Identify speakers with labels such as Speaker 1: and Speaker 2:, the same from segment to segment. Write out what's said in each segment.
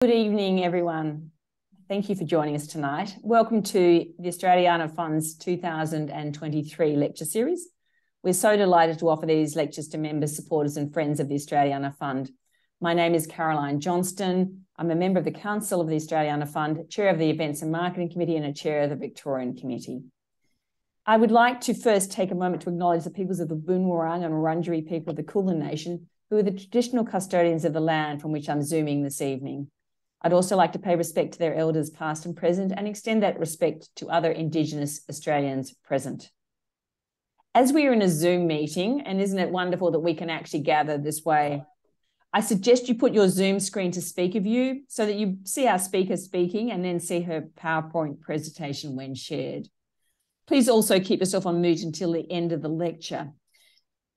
Speaker 1: Good evening, everyone. Thank you for joining us tonight. Welcome to the Australiana Fund's 2023 lecture series. We're so delighted to offer these lectures to members, supporters and friends of the Australiana Fund. My name is Caroline Johnston. I'm a member of the Council of the Australiana Fund, chair of the Events and Marketing Committee and a chair of the Victorian Committee. I would like to first take a moment to acknowledge the peoples of the Boonwurrung and Wurundjeri people of the Kulin Nation, who are the traditional custodians of the land from which I'm Zooming this evening. I'd also like to pay respect to their elders past and present and extend that respect to other Indigenous Australians present. As we are in a Zoom meeting, and isn't it wonderful that we can actually gather this way, I suggest you put your Zoom screen to speaker view so that you see our speaker speaking and then see her PowerPoint presentation when shared. Please also keep yourself on mute until the end of the lecture.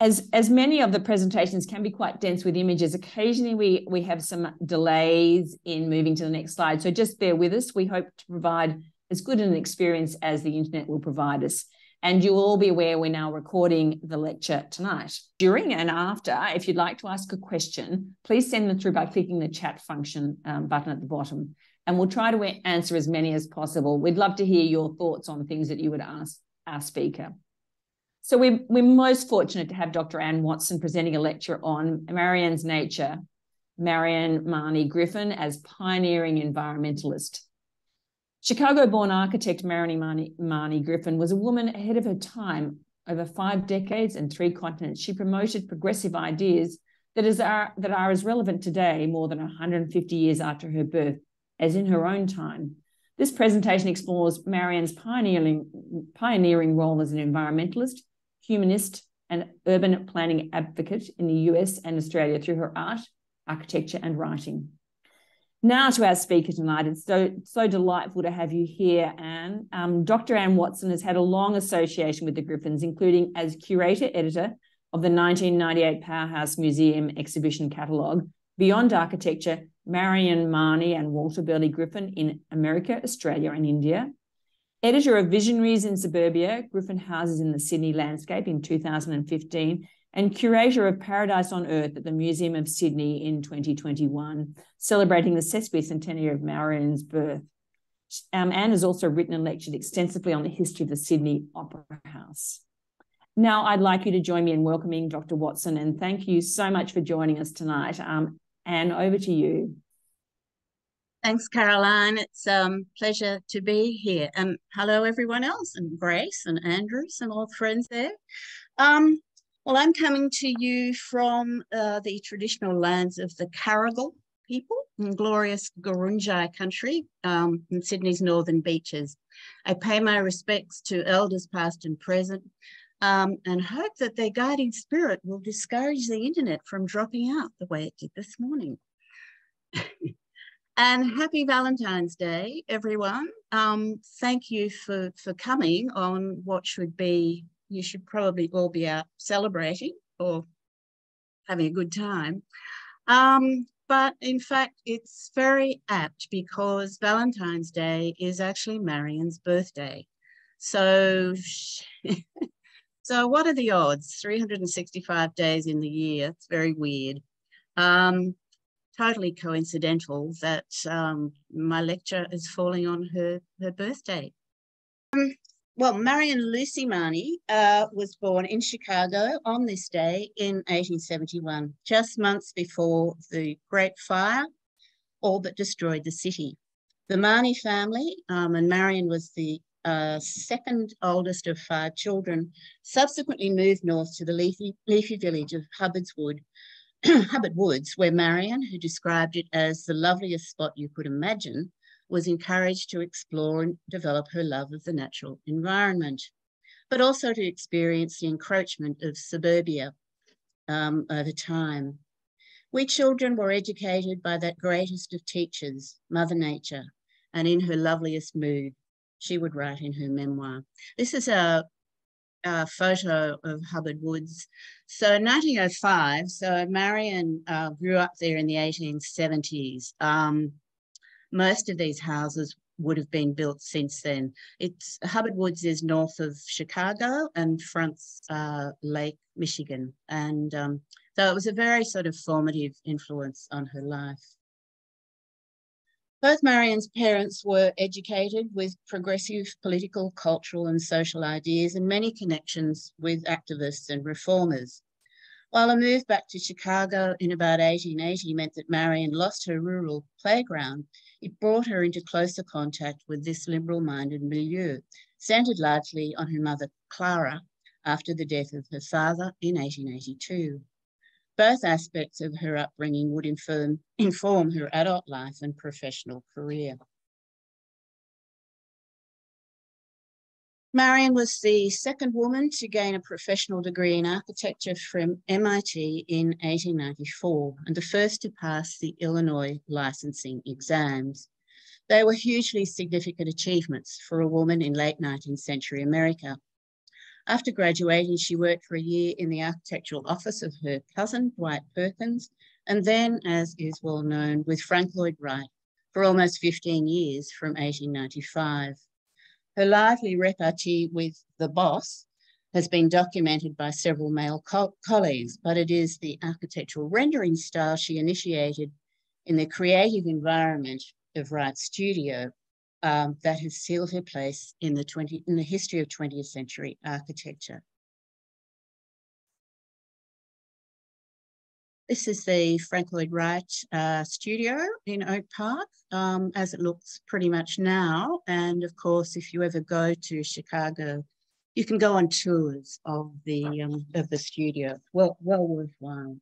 Speaker 1: As many of the presentations can be quite dense with images, occasionally we have some delays in moving to the next slide. So just bear with us. We hope to provide as good an experience as the internet will provide us. And you will all be aware we're now recording the lecture tonight. During and after, if you'd like to ask a question, please send them through by clicking the chat function button at the bottom. And we'll try to answer as many as possible. We'd love to hear your thoughts on things that you would ask our speaker. So we're most fortunate to have Dr. Anne Watson presenting a lecture on Marion's nature, Marion Mahony Griffin as pioneering environmentalist. Chicago-born architect Marion Mahony Griffin was a woman ahead of her time. Over 5 decades and 3 continents, she promoted progressive ideas that are as relevant today, more than 150 years after her birth, as in her own time. This presentation explores Marion's pioneering role as an environmentalist, humanist and urban planning advocate in the US and Australia through her art, architecture and writing. Now to our speaker tonight. It's so delightful to have you here, Anne. Dr. Anne Watson has had a long association with the Griffins, including as curator editor of the 1998 Powerhouse Museum exhibition catalogue, Beyond Architecture, Marion Mahony and Walter Burley Griffin in America, Australia and India. Editor of Visionaries in Suburbia, Griffin Houses in the Sydney Landscape in 2015, and curator of Paradise on Earth at the Museum of Sydney in 2021, celebrating the sesquicentenary of Marion's birth. Anne has also written and lectured extensively on the history of the Sydney Opera House. Now I'd like you to join me in welcoming Dr. Watson, and thank you so much for joining us tonight. Anne, over to you.
Speaker 2: Thanks, Caroline. It's a pleasure to be here. And hello, everyone else, and Grace and Andrews and all friends there. Well, I'm coming to you from the traditional lands of the Caragal people in glorious Gurungai country in Sydney's northern beaches. I pay my respects to elders past and present and hope that their guiding spirit will discourage the internet from dropping out the way it did this morning. And happy Valentine's Day, everyone. Thank you for coming on what should be, you should probably all be out celebrating or having a good time. But in fact, it's very apt because Valentine's Day is actually Marion's birthday. So, so what are the odds? 365 days in the year. It's very weird. Totally coincidental that my lecture is falling on her birthday. Well, Marion Lucy Mahony was born in Chicago on this day in 1871, just months before the Great Fire all but destroyed the city. The Mahony family, and Marion was the second oldest of 5 children, subsequently moved north to the leafy village of Hubbard Woods, where Marion, who described it as the loveliest spot you could imagine, was encouraged to explore and develop her love of the natural environment, but also to experience the encroachment of suburbia over time. We children were educated by that greatest of teachers, Mother Nature, and in her loveliest mood, she would write in her memoir. This is a photo of Hubbard Woods. So in 1905, so Marion grew up there in the 1870s. Most of these houses would have been built since then. Hubbard Woods is north of Chicago and fronts Lake Michigan. And so it was a very sort of formative influence on her life. Both Marion's parents were educated with progressive political, cultural and social ideas and many connections with activists and reformers. While a move back to Chicago in about 1880 meant that Marion lost her rural playground, it brought her into closer contact with this liberal-minded milieu, centred largely on her mother, Clara, after the death of her father in 1882. Both aspects of her upbringing would inform her adult life and professional career. Marion was the second woman to gain a professional degree in architecture from MIT in 1894 and the first to pass the Illinois licensing exams. They were hugely significant achievements for a woman in late 19th century America. After graduating, she worked for a year in the architectural office of her cousin, Dwight Perkins, and then, as is well known, with Frank Lloyd Wright for almost 15 years from 1895. Her lively repartee with the boss has been documented by several male colleagues, but it is the architectural rendering style she initiated in the creative environment of Wright's studio that has sealed her place in the history of 20th century architecture. This is the Frank Lloyd Wright studio in Oak Park, as it looks pretty much now. And of course, if you ever go to Chicago, you can go on tours of the studio. Well worthwhile.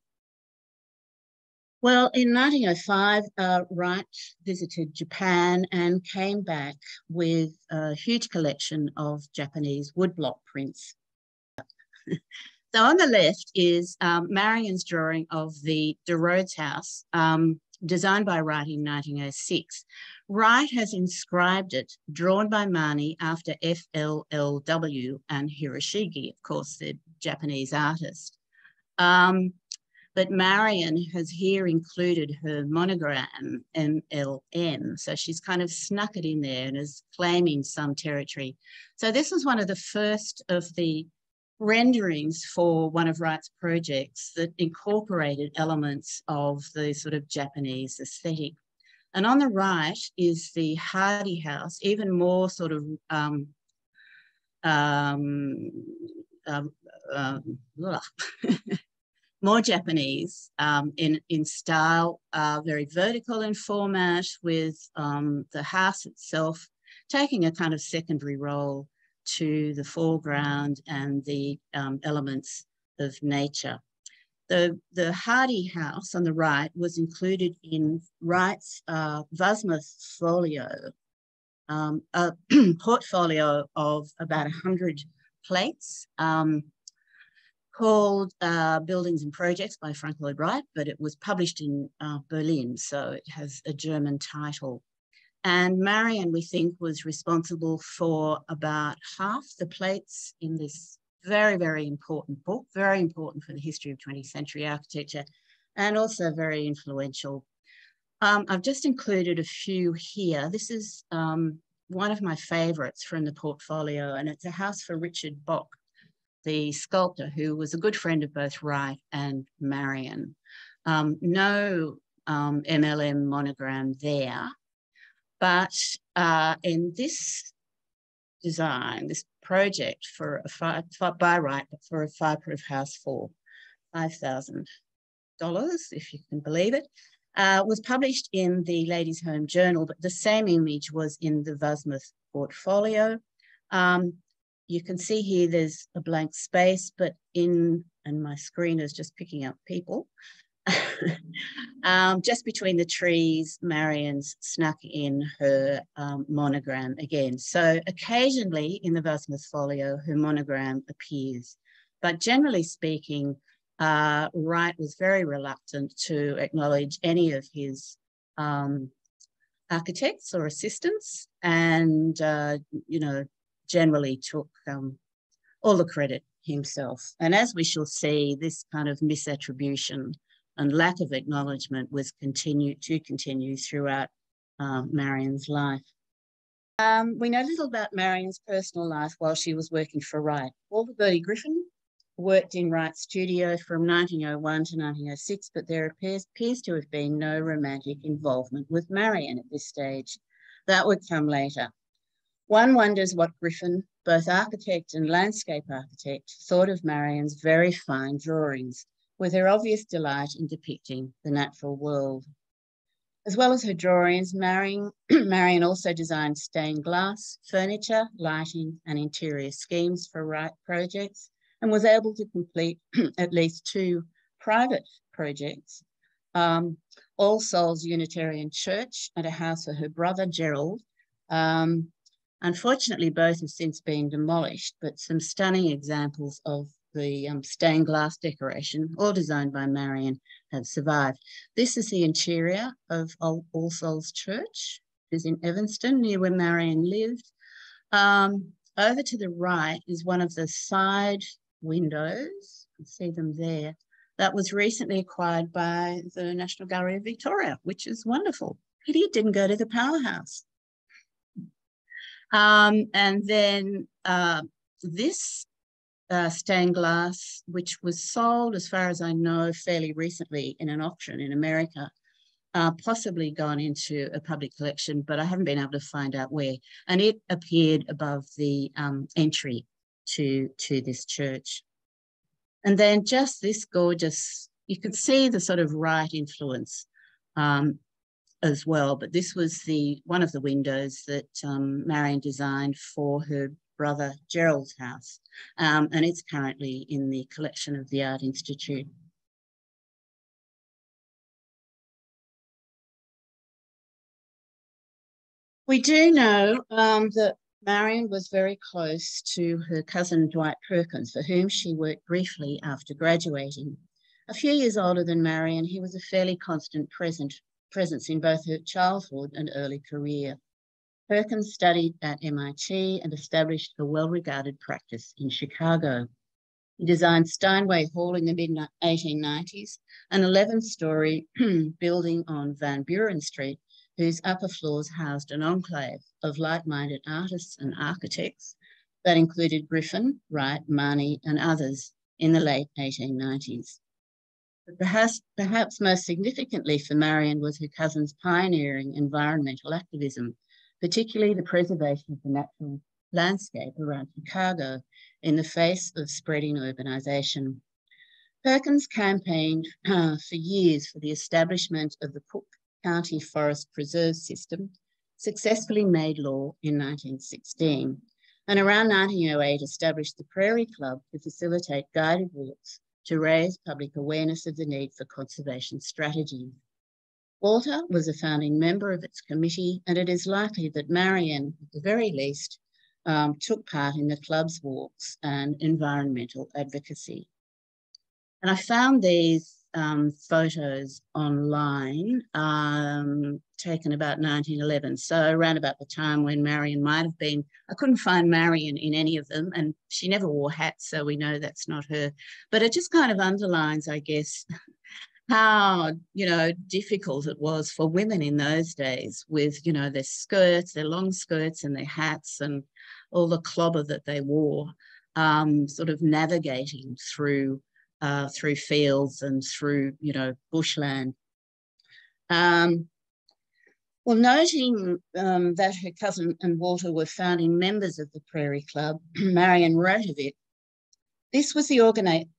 Speaker 2: Well, in 1905, Wright visited Japan and came back with a huge collection of Japanese woodblock prints. So on the left is Marion's drawing of the De Rhodes house, designed by Wright in 1906. Wright has inscribed it, drawn by Mahony after FLLW and Hiroshige, of course, the Japanese artist. But Marion has here included her monogram, MLM. So she's kind of snuck it in there and is claiming some territory. So this was one of the first of the renderings for one of Wright's projects that incorporated elements of the sort of Japanese aesthetic. And on the right is the Hardy house, even more sort of more Japanese in style, very vertical in format, with the house itself taking a kind of secondary role to the foreground and the elements of nature. The Hardy house on the right was included in Wright's Wasmuth folio, a portfolio of about 100 plates, called Buildings and Projects by Frank Lloyd Wright, but it was published in Berlin, so it has a German title. And Marion, we think, was responsible for about half the plates in this very, very important book, very important for the history of 20th century architecture, and also very influential. I've just included a few here. This is one of my favourites from the portfolio, and it's a house for Richard Bock, the sculptor, who was a good friend of both Wright and Marion. No MLM monogram there, but in this design, this project for by Wright for a fireproof house for $5,000, if you can believe it, was published in the Ladies' Home Journal, but the same image was in the Wasmuth portfolio. You can see here there's a blank space, but and my screen is just picking up people. Just between the trees, Marion's snuck in her monogram again. So occasionally in the Wasmuth folio, her monogram appears. But generally speaking, Wright was very reluctant to acknowledge any of his architects or assistants, and, generally took all the credit himself. And as we shall see, this kind of misattribution and lack of acknowledgement was continue throughout Marion's life. We know little about Marion's personal life while she was working for Wright. Walter Burley Griffin worked in Wright's studio from 1901 to 1906, but there appears to have been no romantic involvement with Marion at this stage. That would come later. One wonders what Griffin, both architect and landscape architect, thought of Marion's very fine drawings, with her obvious delight in depicting the natural world. As well as her drawings, Marion also designed stained glass, furniture, lighting, and interior schemes for Wright projects, and was able to complete at least 2 private projects, All Souls Unitarian Church and a house for her brother, Gerald. Unfortunately, both have since been demolished, but some stunning examples of the stained glass decoration, all designed by Marion, have survived. This is the interior of All Souls Church. It is in Evanston, near where Marion lived. Over to the right is one of the side windows. You can see them there. That was recently acquired by the National Gallery of Victoria, which is wonderful. Pity it didn't go to the Powerhouse. And then this stained glass, which was sold, as far as I know, fairly recently in an auction in America, possibly gone into a public collection, but I haven't been able to find out where. And it appeared above the entry to this church. And then just this gorgeous, you could see the sort of Wright influence as well, but this was one of the windows that Marion designed for her brother Gerald's house, and it's currently in the collection of the Art Institute. We do know that Marion was very close to her cousin Dwight Perkins, for whom she worked briefly after graduating. A few years older than Marion, he was a fairly constant presence in both her childhood and early career. Perkins studied at MIT and established a well-regarded practice in Chicago. He designed Steinway Hall in the mid-1890s, an 11-story building on Van Buren Street, whose upper floors housed an enclave of like-minded artists and architects that included Griffin, Wright, Mahony, and others in the late 1890s. But perhaps most significantly for Marion was her cousin's pioneering environmental activism, particularly the preservation of the natural landscape around Chicago in the face of spreading urbanisation. Perkins campaigned for years for the establishment of the Cook County Forest Preserve System, successfully made law in 1916, and around 1908 established the Prairie Club to facilitate guided walks to raise public awareness of the need for conservation strategies. Walter was a founding member of its committee, and it is likely that Marion, at the very least, took part in the club's walks and environmental advocacy. And I found these photos online, taken about 1911, so around about the time when Marion might have been. I couldn't find Marion in any of them, and she never wore hats, so we know that's not her. But it just kind of underlines, I guess, how, difficult it was for women in those days with, their skirts, their long skirts and their hats and all the clobber that they wore, sort of navigating through fields and through, bushland. Well, noting that her cousin and Walter were founding members of the Prairie Club, Marion wrote of it. This was the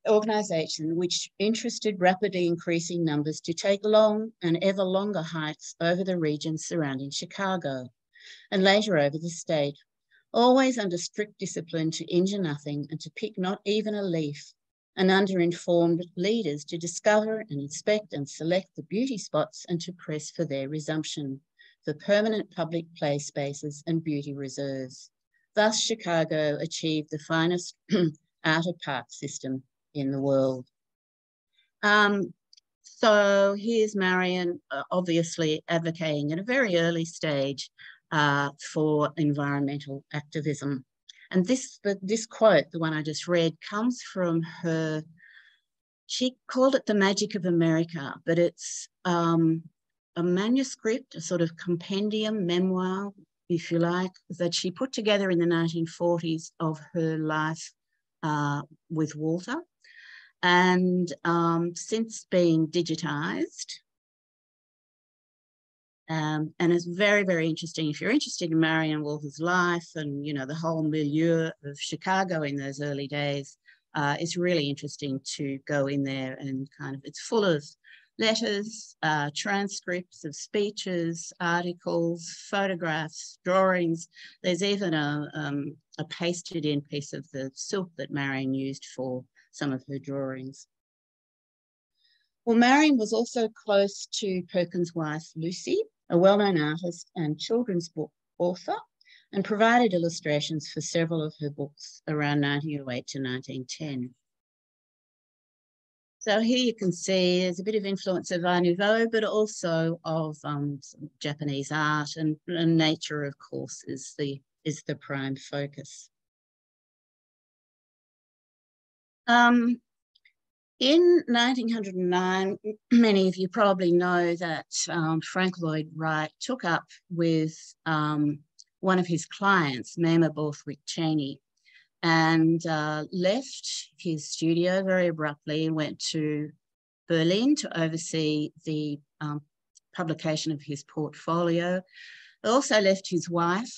Speaker 2: organisation which interested rapidly increasing numbers to take long and ever longer hikes over the regions surrounding Chicago, and later over the state, always under strict discipline to injure nothing and to pick not even a leaf, and under informed leaders to discover and inspect and select the beauty spots and to press for their resumption, for permanent public play spaces and beauty reserves. Thus, Chicago achieved the finest outer park system in the world. So here's Marion, obviously advocating at a very early stage for environmental activism. And this quote, the one I just read, comes from her. She called it The Magic of America, but it's a manuscript, a sort of compendium, memoir, if you like, that she put together in the 1940s of her life with Walter and since being digitised. And it's very, very interesting. If you're interested in Marion Walker's life and, you know, the whole milieu of Chicago in those early days, it's really interesting to go in there and kind of, it's full of letters, transcripts of speeches, articles, photographs, drawings. There's even a pasted in piece of the silk that Marion used for some of her drawings. Well, Marion was also close to Perkins' wife, Lucy, a well-known artist and children's book author, and provided illustrations for several of her books around 1908 to 1910. So here you can see there's a bit of influence of Art Nouveau, but also of Japanese art, and nature, of course, is the prime focus. In 1909, many of you probably know that Frank Lloyd Wright took up with one of his clients, Mama Borthwick Cheney, and left his studio very abruptly and went to Berlin to oversee the publication of his portfolio. He also left his wife,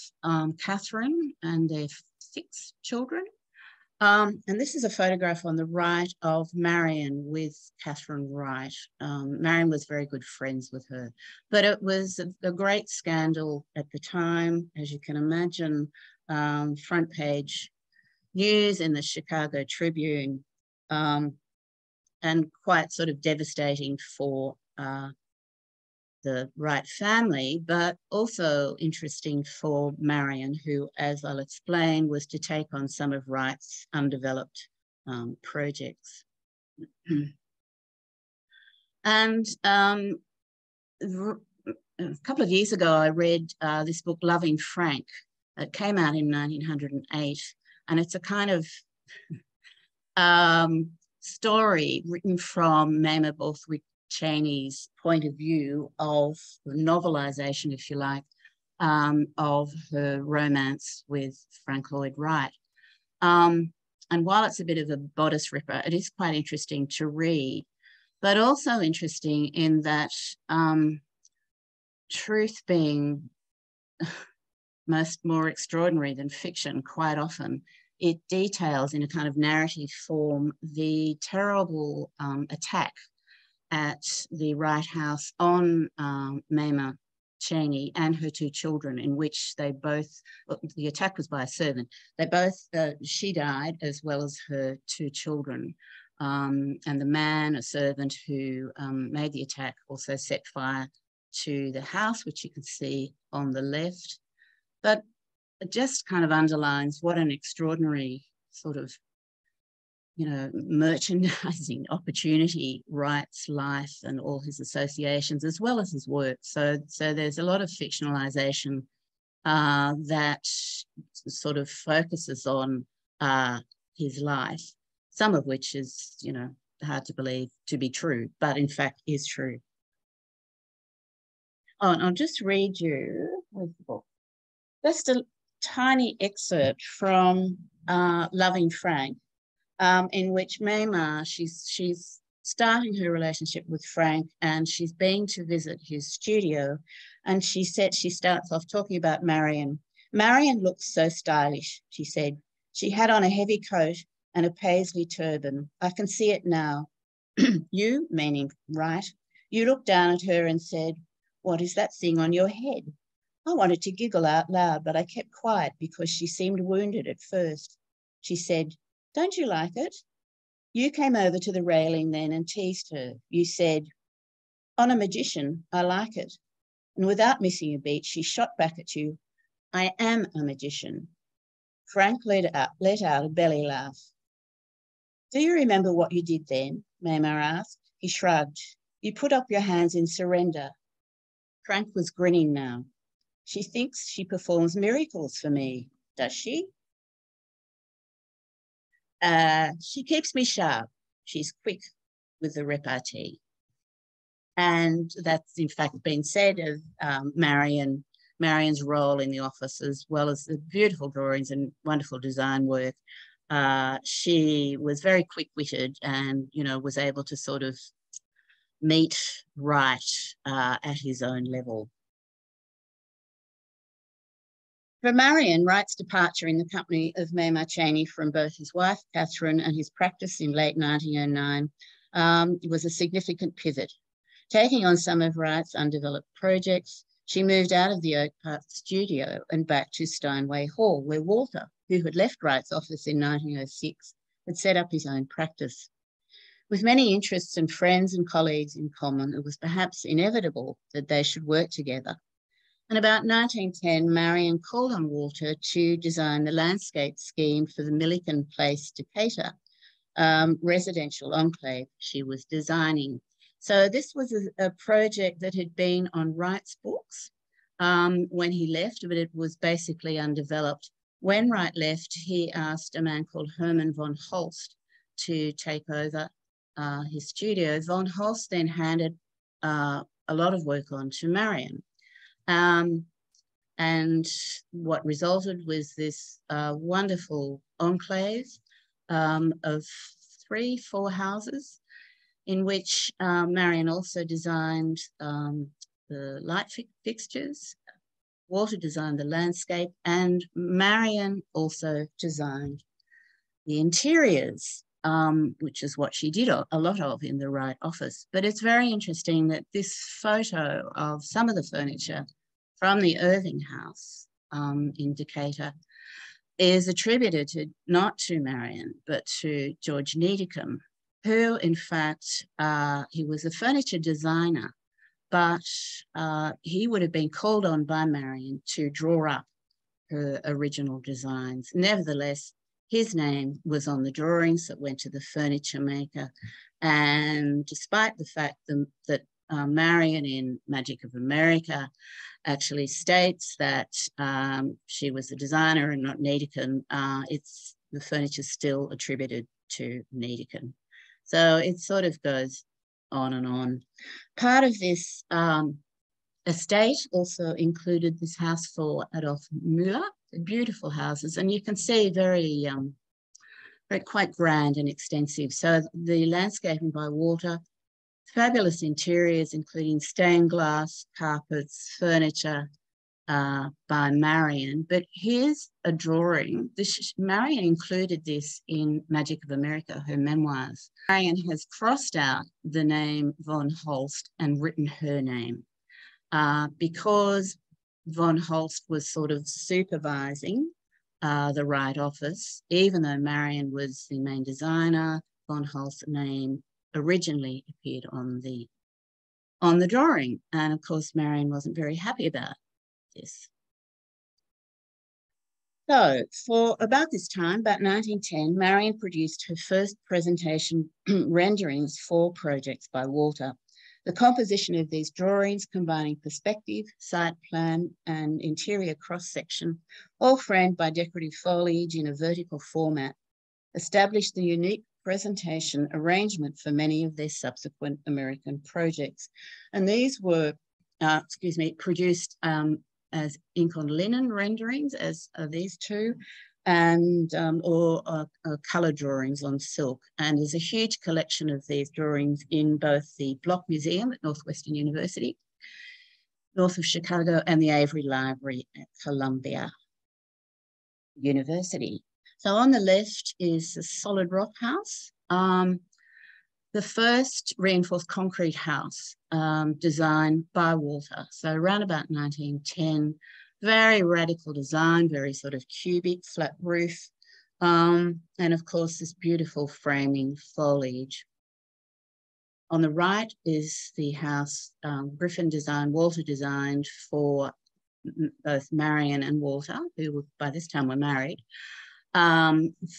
Speaker 2: Catherine, and their 6 children. And this is a photograph on the right of Marion with Catherine Wright. Marion was very good friends with her, but it was a great scandal at the time, as you can imagine. Front page news in the Chicago Tribune, and quite sort of devastating for the Wright family, but also interesting for Marion, who, as I'll explain, was to take on some of Wright's undeveloped projects. And a couple of years ago, I read this book, Loving Frank. It came out in 1908, and it's a kind of story written from Mama Borthwick Cheney's point of view of the novelisation, if you like, of her romance with Frank Lloyd Wright. And while it's a bit of a bodice ripper, it is quite interesting to read, but also interesting in that truth being more extraordinary than fiction quite often, it details in a kind of narrative form the terrible attack at the Wright house on Mama Cheney and her 2 children, in which they both, the attack was by a servant, they both, she died as well as her 2 children. And the man, a servant who made the attack, also set fire to the house, which you can see on the left. But it just kind of underlines what an extraordinary sort of, you know, merchandising opportunity Wright's life and all his associations, as well as his work. So there's a lot of fictionalization that sort of focuses on his life, some of which is, you know, hard to believe to be true, but in fact is true. Oh, and I'll just read you just a tiny excerpt from Loving Frank, in which Mama, she's starting her relationship with Frank, and she's been to visit his studio, and she starts off talking about Marion. Marion looks so stylish, she said. She had on a heavy coat and a paisley turban. I can see it now. You, meaning Wright, you looked down at her and said, "What is that thing on your head?" I wanted to giggle out loud, but I kept quiet because she seemed wounded at first. She said, "Don't you like it?" You came over to the railing then and teased her. You said, "On a magician, I like it." And without missing a beat, she shot back at you, "I am a magician." Frank let out a belly laugh. Do you remember what you did then? Mama asked. He shrugged. You put up your hands in surrender. Frank was grinning now. She thinks she performs miracles for me, does she? She keeps me sharp. She's quick with the repartee. And that's in fact been said of Marion's role in the office, as well as the beautiful drawings and wonderful design work. she was very quick-witted and, you know, was able to sort of meet Wright at his own level. For Marion, Wright's departure in the company of May Mahony from both his wife, Catherine, and his practice in late 1909 was a significant pivot. Taking on some of Wright's undeveloped projects, she moved out of the Oak Park studio and back to Steinway Hall, where Walter, who had left Wright's office in 1906, had set up his own practice. With many interests and friends and colleagues in common, it was perhaps inevitable that they should work together. In about 1910, Marion called on Walter to design the landscape scheme for the Milliken Place Decatur residential enclave she was designing. So this was a project that had been on Wright's books when he left, but it was basically undeveloped. When Wright left, he asked a man called Herman von Holst to take over his studio. Von Holst then handed a lot of work on to Marion. And what resulted was this wonderful enclave of 3-4 houses, in which Marion also designed the light fixtures. Walter designed the landscape, and Marion also designed the interiors, which is what she did a lot of in the Wright office. But it's very interesting that this photo of some of the furniture from the Irving House in Decatur is attributed not to Marion, but to George Needicombe, who in fact, he was a furniture designer, but he would have been called on by Marion to draw up her original designs. Nevertheless, his name was on the drawings that went to the furniture maker. And despite the fact that Marion in Magic of America actually states that she was the designer and not Needicombe, the furniture still attributed to Needicombe. So it sort of goes on and on. Part of this estate also included this house for Adolf Müller, beautiful houses, and you can see very quite grand and extensive. So the landscaping by Walter, fabulous interiors, including stained glass, carpets, furniture by Marion. But here's a drawing. Marion included this in Magic of America, her memoirs. Marion has crossed out the name von Holst and written her name because von Holst was sort of supervising the Wright office. Even though Marion was the main designer, von Holst's name originally appeared on the drawing. And of course, Marion wasn't very happy about this. So for about this time, about 1910, Marion produced her first presentation renderings for projects by Walter. The composition of these drawings, combining perspective, site plan, and interior cross-section, all framed by decorative foliage in a vertical format, established the unique presentation arrangement for many of their subsequent American projects. And these were, produced as ink on linen renderings, as are these two, and or colour drawings on silk. And there's a huge collection of these drawings in both the Block Museum at Northwestern University, north of Chicago, and the Avery Library at Columbia University. So on the left is the solid rock house, the first reinforced concrete house designed by Walter. So around about 1910, very radical design, very sort of cubic, flat roof, and of course this beautiful framing foliage. On the right is the house Griffin designed, Walter designed for both Marion and Walter, who by this time were married,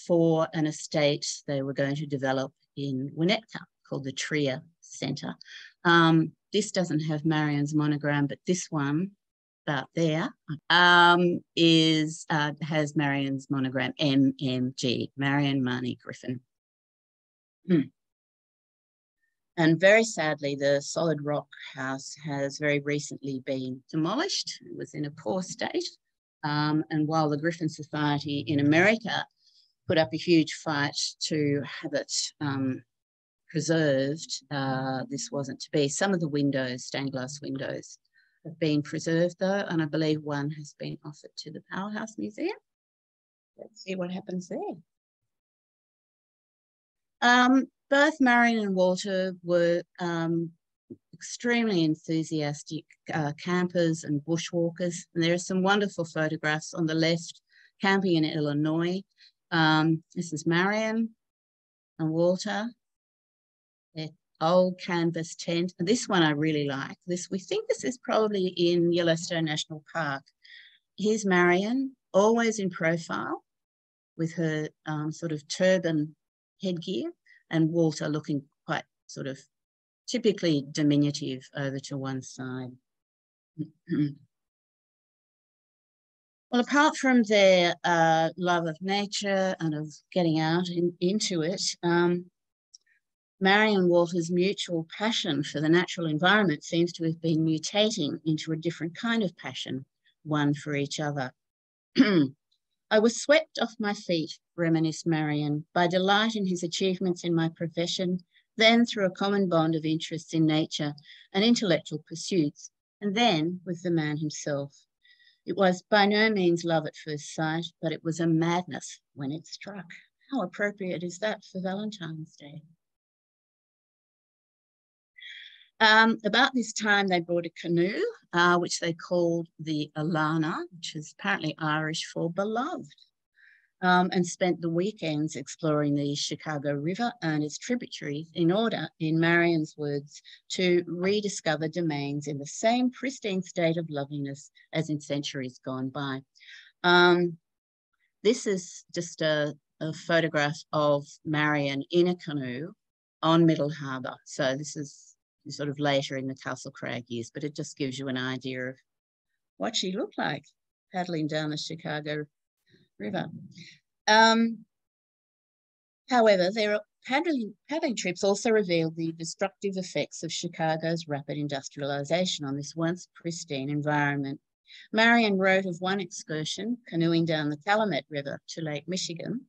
Speaker 2: for an estate they were going to develop in Winnetka called the Trier Centre. This doesn't have Marion's monogram, but this one about there has Marion's monogram, MMG, Marion Mahony Griffin. And very sadly, the solid rock house has very recently been demolished. It was in a poor state. And while the Griffin Society in America put up a huge fight to have it preserved. This wasn't to be. Some of the windows, stained glass windows, have been preserved though, and I believe one has been offered to the Powerhouse Museum. Let's see what happens there. Both Marion and Walter were extremely enthusiastic campers and bushwalkers, and there are some wonderful photographs on the left, camping in Illinois. This is Marion and Walter, their old canvas tent. And this one I really like. We think this is probably in Yellowstone National Park. Here's Marion, always in profile with her sort of turban headgear, and Walter looking quite sort of typically diminutive over to one side. Well, apart from their love of nature and of getting out into it, Marion and Walter's mutual passion for the natural environment seems to have been mutating into a different kind of passion, one for each other. I was swept off my feet, reminisced Marion, by delight in his achievements in my profession, then through a common bond of interests in nature and intellectual pursuits, and then with the man himself. It was by no means love at first sight, but it was a madness when it struck. How appropriate is that for Valentine's Day? About this time, they brought a canoe, which they called the Alana, which is apparently Irish for beloved, and spent the weekends exploring the Chicago River and its tributaries in order, in Marion's words, to rediscover domains in the same pristine state of loveliness as in centuries gone by. This is just a photograph of Marion in a canoe on Middle Harbour. So this is sort of later in the Castle Crag years, but it just gives you an idea of what she looked like paddling down the Chicago River. However, their paddling trips also revealed the destructive effects of Chicago's rapid industrialization on this once pristine environment. Marion wrote of one excursion, canoeing down the Calumet River to Lake Michigan,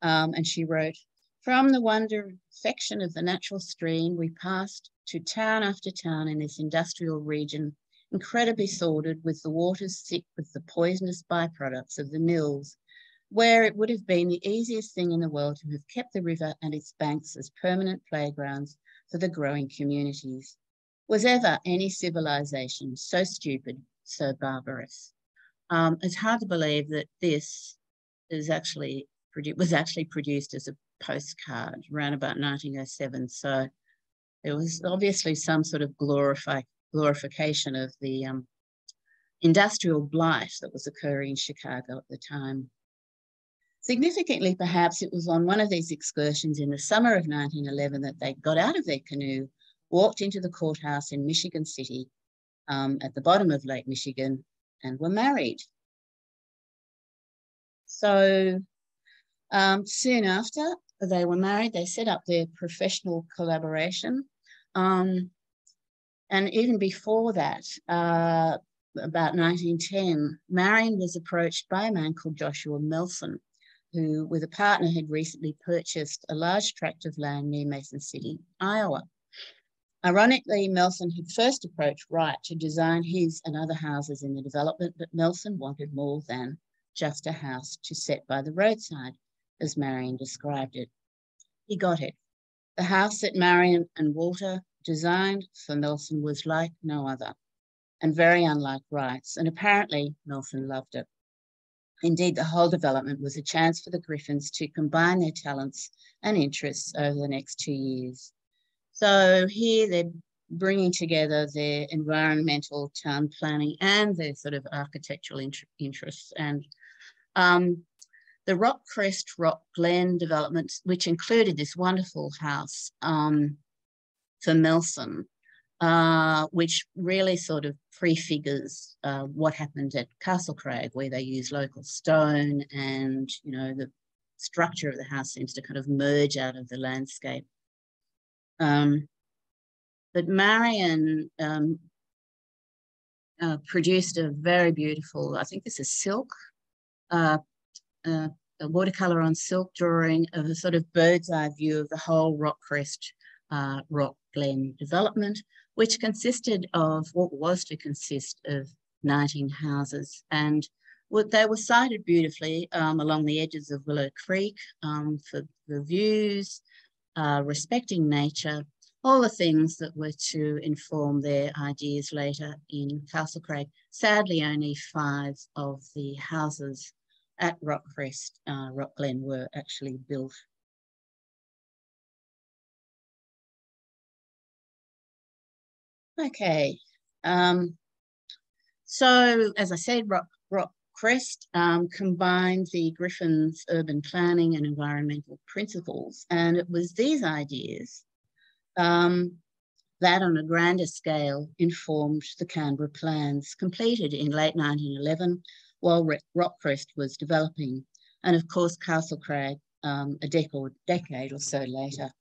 Speaker 2: and she wrote, "From the wonder section of the natural stream, we passed to town after town in this industrial region, incredibly sordid, with the waters thick with the poisonous byproducts of the mills, where it would have been the easiest thing in the world to have kept the river and its banks as permanent playgrounds for the growing communities. Was ever any civilization so stupid, so barbarous?" It's hard to believe that this was actually produced as a postcard around about 1907. So there was obviously some sort of glorification of the industrial blight that was occurring in Chicago at the time. Significantly, perhaps, it was on one of these excursions in the summer of 1911 that they got out of their canoe, walked into the courthouse in Michigan City at the bottom of Lake Michigan, and were married. So soon after they were married, they set up their professional collaboration. And even before that, about 1910, Marion was approached by a man called Joshua Melson, who, with a partner, had recently purchased a large tract of land near Mason City, Iowa. Ironically, Melson had first approached Wright to design his and other houses in the development, but Melson wanted more than just a house to set by the roadside, as Marion described it. He got it. The house that Marion and Walter designed for Melson was like no other, and very unlike Wright's, and apparently Melson loved it. Indeed, the whole development was a chance for the Griffins to combine their talents and interests over the next 2 years. So here they're bringing together their environmental town planning and their sort of architectural interests. And the Rock Crest Rock Glen development, which included this wonderful house for Melson, which really sort of prefigures what happened at Castle Crag, where they use local stone, and the structure of the house seems to kind of merge out of the landscape. But Marion produced a very beautiful, I think this is silk, a watercolour on silk drawing of a sort of bird's eye view of the whole Rockcrest Rock Glen development, which consisted of what was to consist of 19 houses. And they were sited beautifully along the edges of Willow Creek for the views, respecting nature, all the things that were to inform their ideas later in Castlecraig. Sadly, only 5 of the houses at Rockcrest, Rock Glen, were actually built. Okay, so as I said, Rockcrest combined the Griffins' urban planning and environmental principles, and it was these ideas that on a grander scale informed the Canberra plans completed in late 1911 while Rockcrest was developing, and of course Castlecraig a decade or so later.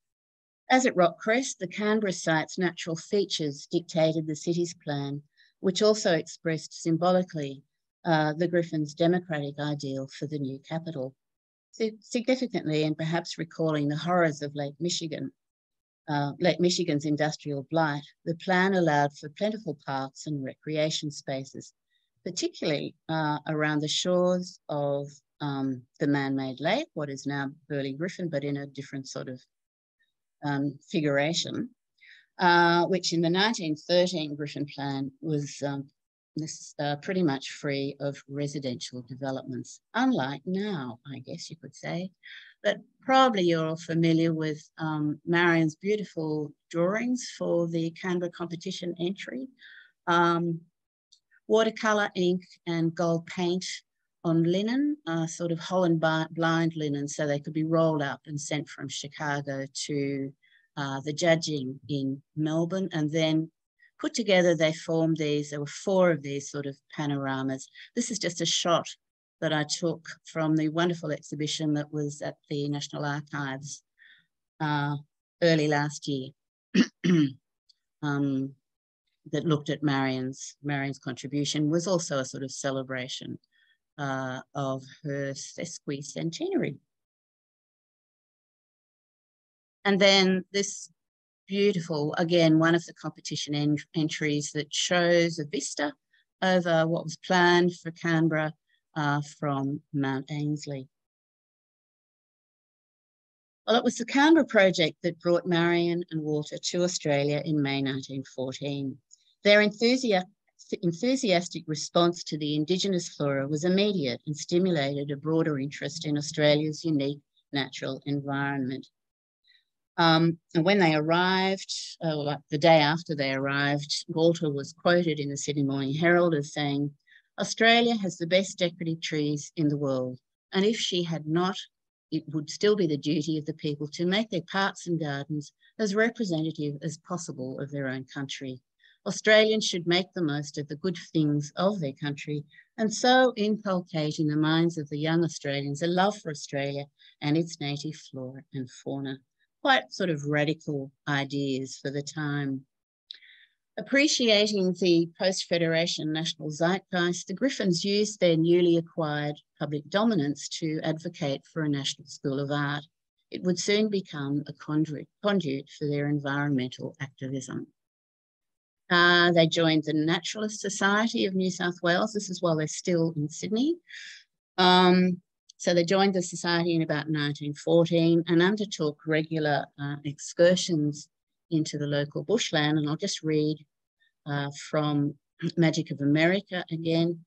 Speaker 2: As at Rockcrest, the Canberra site's natural features dictated the city's plan, which also expressed symbolically the Griffins' democratic ideal for the new capital. Significantly, and perhaps recalling the horrors of Lake Michigan's industrial blight, the plan allowed for plentiful parks and recreation spaces, particularly around the shores of the man-made lake, what is now Burley Griffin, but in a different sort of figuration, which in the 1913 Griffin plan was pretty much free of residential developments, unlike now, I guess you could say. But probably you're all familiar with Marion's beautiful drawings for the Canberra competition entry. Watercolour, ink and gold paint on linen, sort of Holland blind linen, so they could be rolled up and sent from Chicago to the judging in Melbourne, and then put together, they formed these, there were 4 of these sort of panoramas. This is just a shot that I took from the wonderful exhibition that was at the National Archives early last year that looked at Marion's contribution, was also a sort of celebration of her sesquicentenary. And then this beautiful, again, one of the competition entries that shows a vista over what was planned for Canberra from Mount Ainslie. Well, it was the Canberra project that brought Marion and Walter to Australia in May 1914. Their enthusiastic response to the Indigenous flora was immediate and stimulated a broader interest in Australia's unique natural environment. And when they arrived, like the day after they arrived, Walter was quoted in the Sydney Morning Herald as saying, "Australia has the best decorative trees in the world, and if she had not, it would still be the duty of the people to make their parks and gardens as representative as possible of their own country. Australians should make the most of the good things of their country and so inculcate in the minds of the young Australians a love for Australia and its native flora and fauna." Quite sort of radical ideas for the time. Appreciating the post-Federation national zeitgeist, the Griffins used their newly acquired public dominance to advocate for a national school of art. It would soon become a conduit for their environmental activism. They joined the Naturalist Society of New South Wales. This is while they're still in Sydney. So they joined the society in about 1914 and undertook regular excursions into the local bushland. And I'll just read from Magic of America again.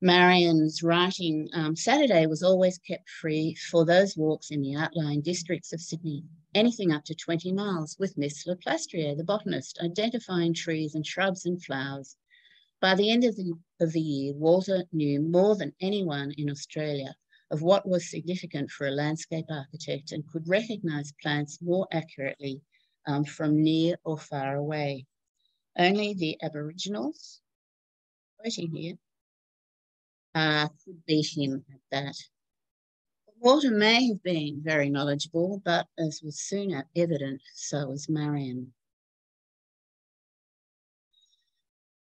Speaker 2: Marion's writing, Saturday was always kept free for those walks in the outlying districts of Sydney, anything up to 20 miles, with Miss Laplastrier, the botanist, identifying trees and shrubs and flowers. By the end of the year, Walter knew more than anyone in Australia of what was significant for a landscape architect and could recognise plants more accurately from near or far away. Only the Aboriginals, waiting here, could beat him at that. Walter may have been very knowledgeable, but as was soon evident, so was Marion.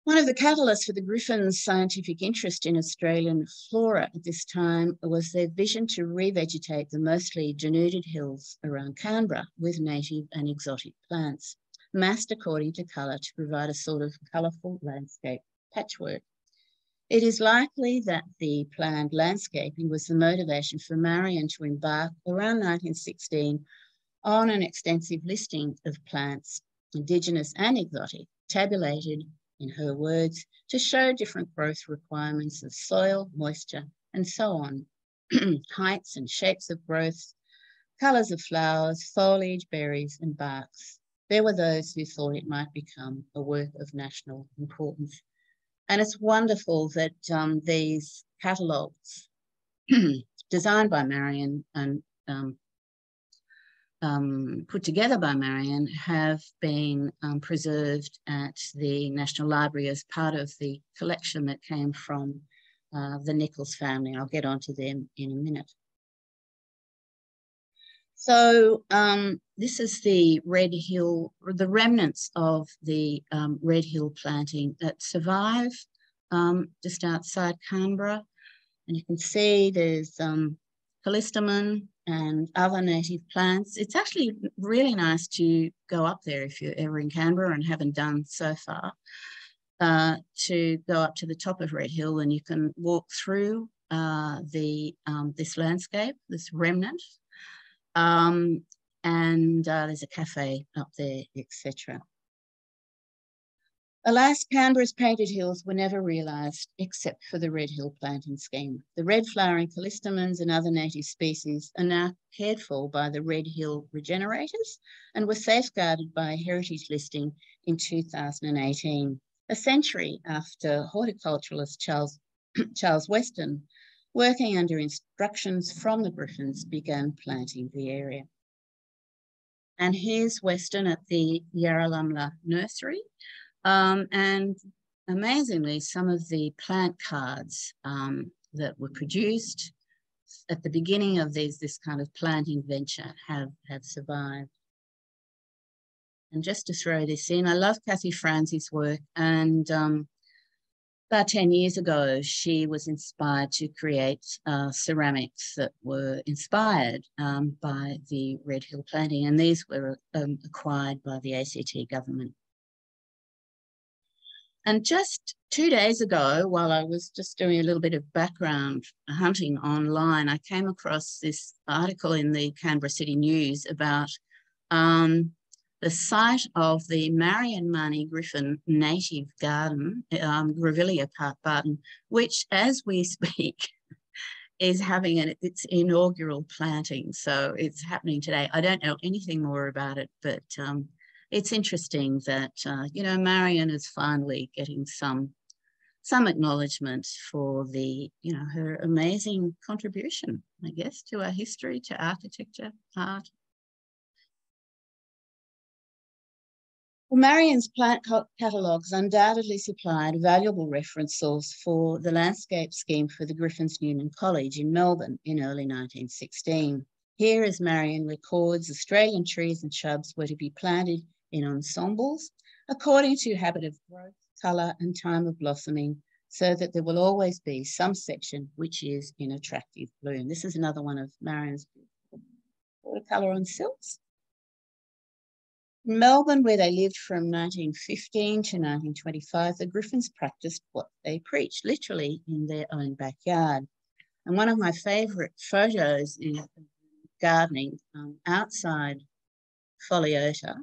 Speaker 2: One of the catalysts for the Griffins' scientific interest in Australian flora at this time was their vision to revegetate the mostly denuded hills around Canberra with native and exotic plants, massed according to colour to provide a sort of colourful landscape patchwork. It is likely that the planned landscaping was the motivation for Marion to embark around 1916 on an extensive listing of plants, Indigenous and exotic, tabulated, in her words, to show different growth requirements of soil, moisture, and so on, heights and shapes of growth, colours of flowers, foliage, berries, and barks. There were those who thought it might become a work of national importance. And it's wonderful that these catalogues, designed by Marion and put together by Marion, have been preserved at the National Library as part of the collection that came from the Nichols family. I'll get onto them in a minute. So this is the Red Hill, the remnants of the Red Hill planting that survive just outside Canberra. And you can see there's callistemon and other native plants. It's actually really nice to go up there if you're ever in Canberra and haven't done so far, to go up to the top of Red Hill, and you can walk through this landscape, this remnant, and there's a cafe up there, etc. Alas, Canberra's painted hills were never realised except for the Red Hill planting scheme. The red flowering callistemons and other native species are now cared for by the Red Hill regenerators and were safeguarded by a heritage listing in 2018, a century after horticulturalist Charles Weston, working under instructions from the Griffins, began planting the area. And here's Weston at the Yarralumla nursery. And amazingly, some of the plant cards that were produced at the beginning of this kind of planting venture have survived. And just to throw this in, I love Kathy Franzi's work, and about 10 years ago, she was inspired to create ceramics that were inspired by the Red Hill planting, and these were acquired by the ACT government. And just 2 days ago, while I was just doing a little bit of background hunting online, I came across this article in the Canberra City News about the site of the Marion Mahony Griffin native garden, Grevillea Park Barton, which, as we speak, is having its inaugural planting. So it's happening today. I don't know anything more about it, but it's interesting that, you know, Marion is finally getting some acknowledgement for the, you know, her amazing contribution, I guess, to our history, to architecture, art. Well, Marion's plant catalogues undoubtedly supplied a valuable reference source for the landscape scheme for the Griffins Newman College in Melbourne in early 1916. Here, as Marion records, Australian trees and shrubs were to be planted in ensembles according to habit of growth, colour and time of blossoming, so that there will always be some section which is in attractive bloom. This is another one of Marion's watercolour on silks. In Melbourne, where they lived from 1915 to 1925, the Griffins practiced what they preached, literally in their own backyard. And one of my favourite photos is gardening outside Foliota,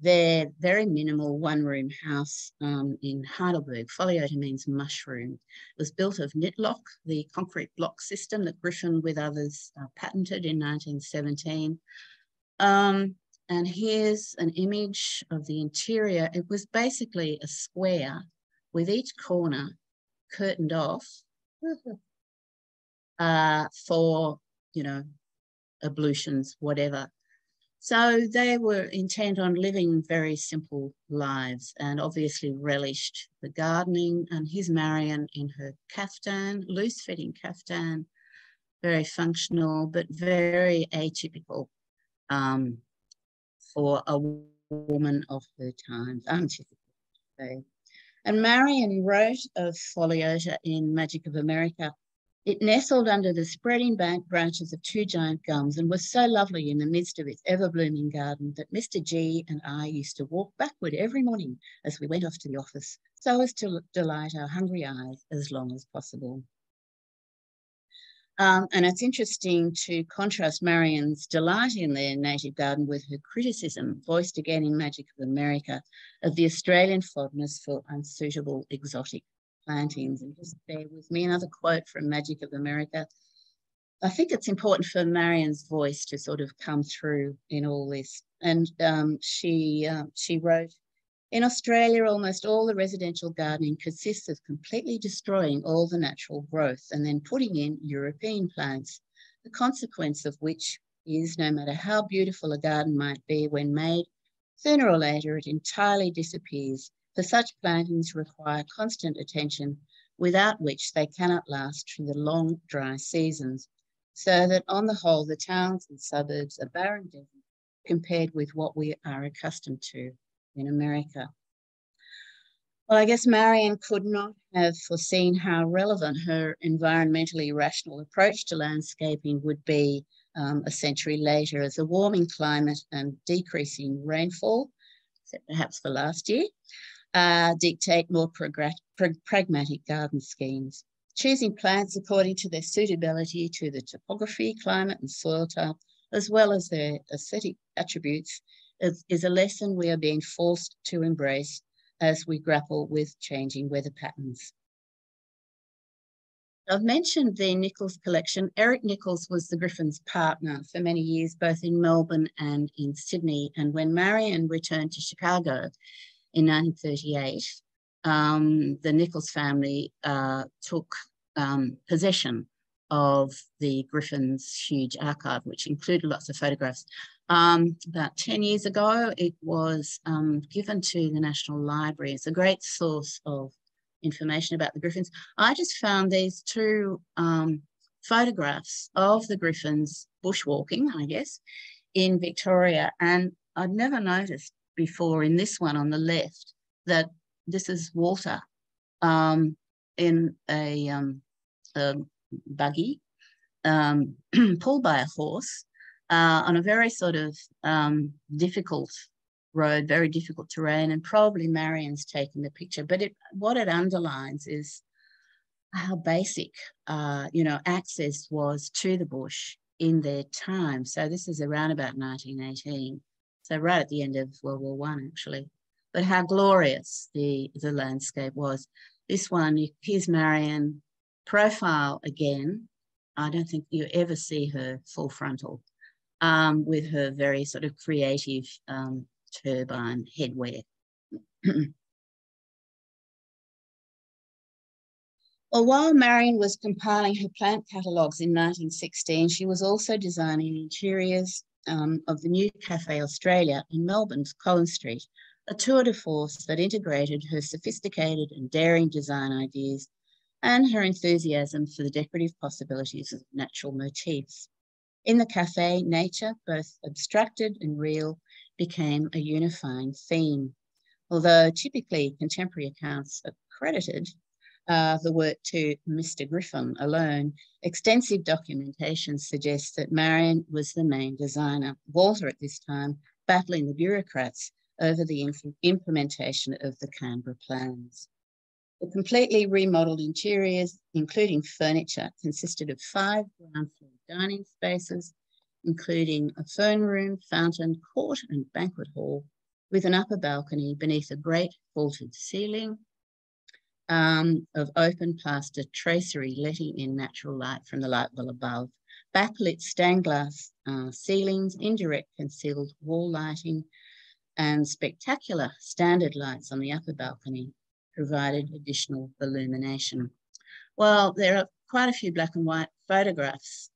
Speaker 2: their very minimal one-room house in Heidelberg. Foliota means mushroom. It was built of Nitlock, the concrete block system that Griffin with others patented in 1917. And here's an image of the interior. It was basically a square with each corner curtained off for, you know, ablutions, whatever. So they were intent on living very simple lives and obviously relished the gardening. And here's Marion in her caftan, loose-fitting caftan, very functional, but very atypical for a woman of her times, untypical. And Marion wrote of Foliota in Magic of America. It nestled under the spreading branches of two giant gums and was so lovely in the midst of its ever-blooming garden that Mr. G and I used to walk backward every morning as we went off to the office, so as to delight our hungry eyes as long as possible. And it's interesting to contrast Marion's delight in their native garden with her criticism, voiced again in Magic of America, of the Australian fondness for unsuitable exotic plantings. And just bear with me, another quote from Magic of America. I think it's important for Marion's voice to sort of come through in all this. And she wrote, "In Australia, almost all the residential gardening consists of completely destroying all the natural growth and then putting in European plants, the consequence of which is no matter how beautiful a garden might be when made, sooner or later it entirely disappears, for such plantings require constant attention, without which they cannot last through the long dry seasons, so that on the whole the towns and suburbs are barren deserts compared with what we are accustomed to in America." Well, I guess Marion could not have foreseen how relevant her environmentally rational approach to landscaping would be a century later, as a warming climate and decreasing rainfall, except perhaps for last year, dictate more pragmatic garden schemes. Choosing plants according to their suitability to the topography, climate and soil type, as well as their aesthetic attributes, is a lesson we are being forced to embrace as we grapple with changing weather patterns. I've mentioned the Nichols collection. Eric Nichols was the Griffins' partner for many years, both in Melbourne and in Sydney. And when Marion returned to Chicago in 1938, the Nichols family took possession of the Griffins' huge archive, which included lots of photographs. About 10 years ago, it was given to the National Library. It's a great source of information about the Griffins. I just found these two photographs of the Griffins bushwalking, I guess, in Victoria. And I'd never noticed before in this one on the left that this is Walter in a buggy pulled by a horse on a very sort of difficult road, very difficult terrain, and probably Marion's taken the picture. But what it underlines is how basic, access was to the bush in their time. So this is around about 1918, so right at the end of World War I, actually. But how glorious the landscape was. This one, here's Marion, profile again. I don't think you ever see her full frontal, with her very sort of creative turbine headwear. Well, while Marion was compiling her plant catalogues in 1916, she was also designing interiors of the new Cafe Australia in Melbourne's Collins Street, a tour de force that integrated her sophisticated and daring design ideas and her enthusiasm for the decorative possibilities of natural motifs. In the cafe, nature, both abstracted and real, became a unifying theme. Although typically contemporary accounts are credited the work to Mr. Griffin alone, extensive documentation suggests that Marion was the main designer. Walter at this time battling the bureaucrats over the implementation of the Canberra plans. The completely remodelled interiors, including furniture, consisted of 5 ground floor dining spaces, including a fern room, fountain, court and banquet hall, with an upper balcony beneath a great vaulted ceiling of open plaster tracery letting in natural light from the light well above, backlit stained glass ceilings, indirect concealed wall lighting, and spectacular standard lights on the upper balcony provided additional illumination. Well, there are quite a few black and white photographs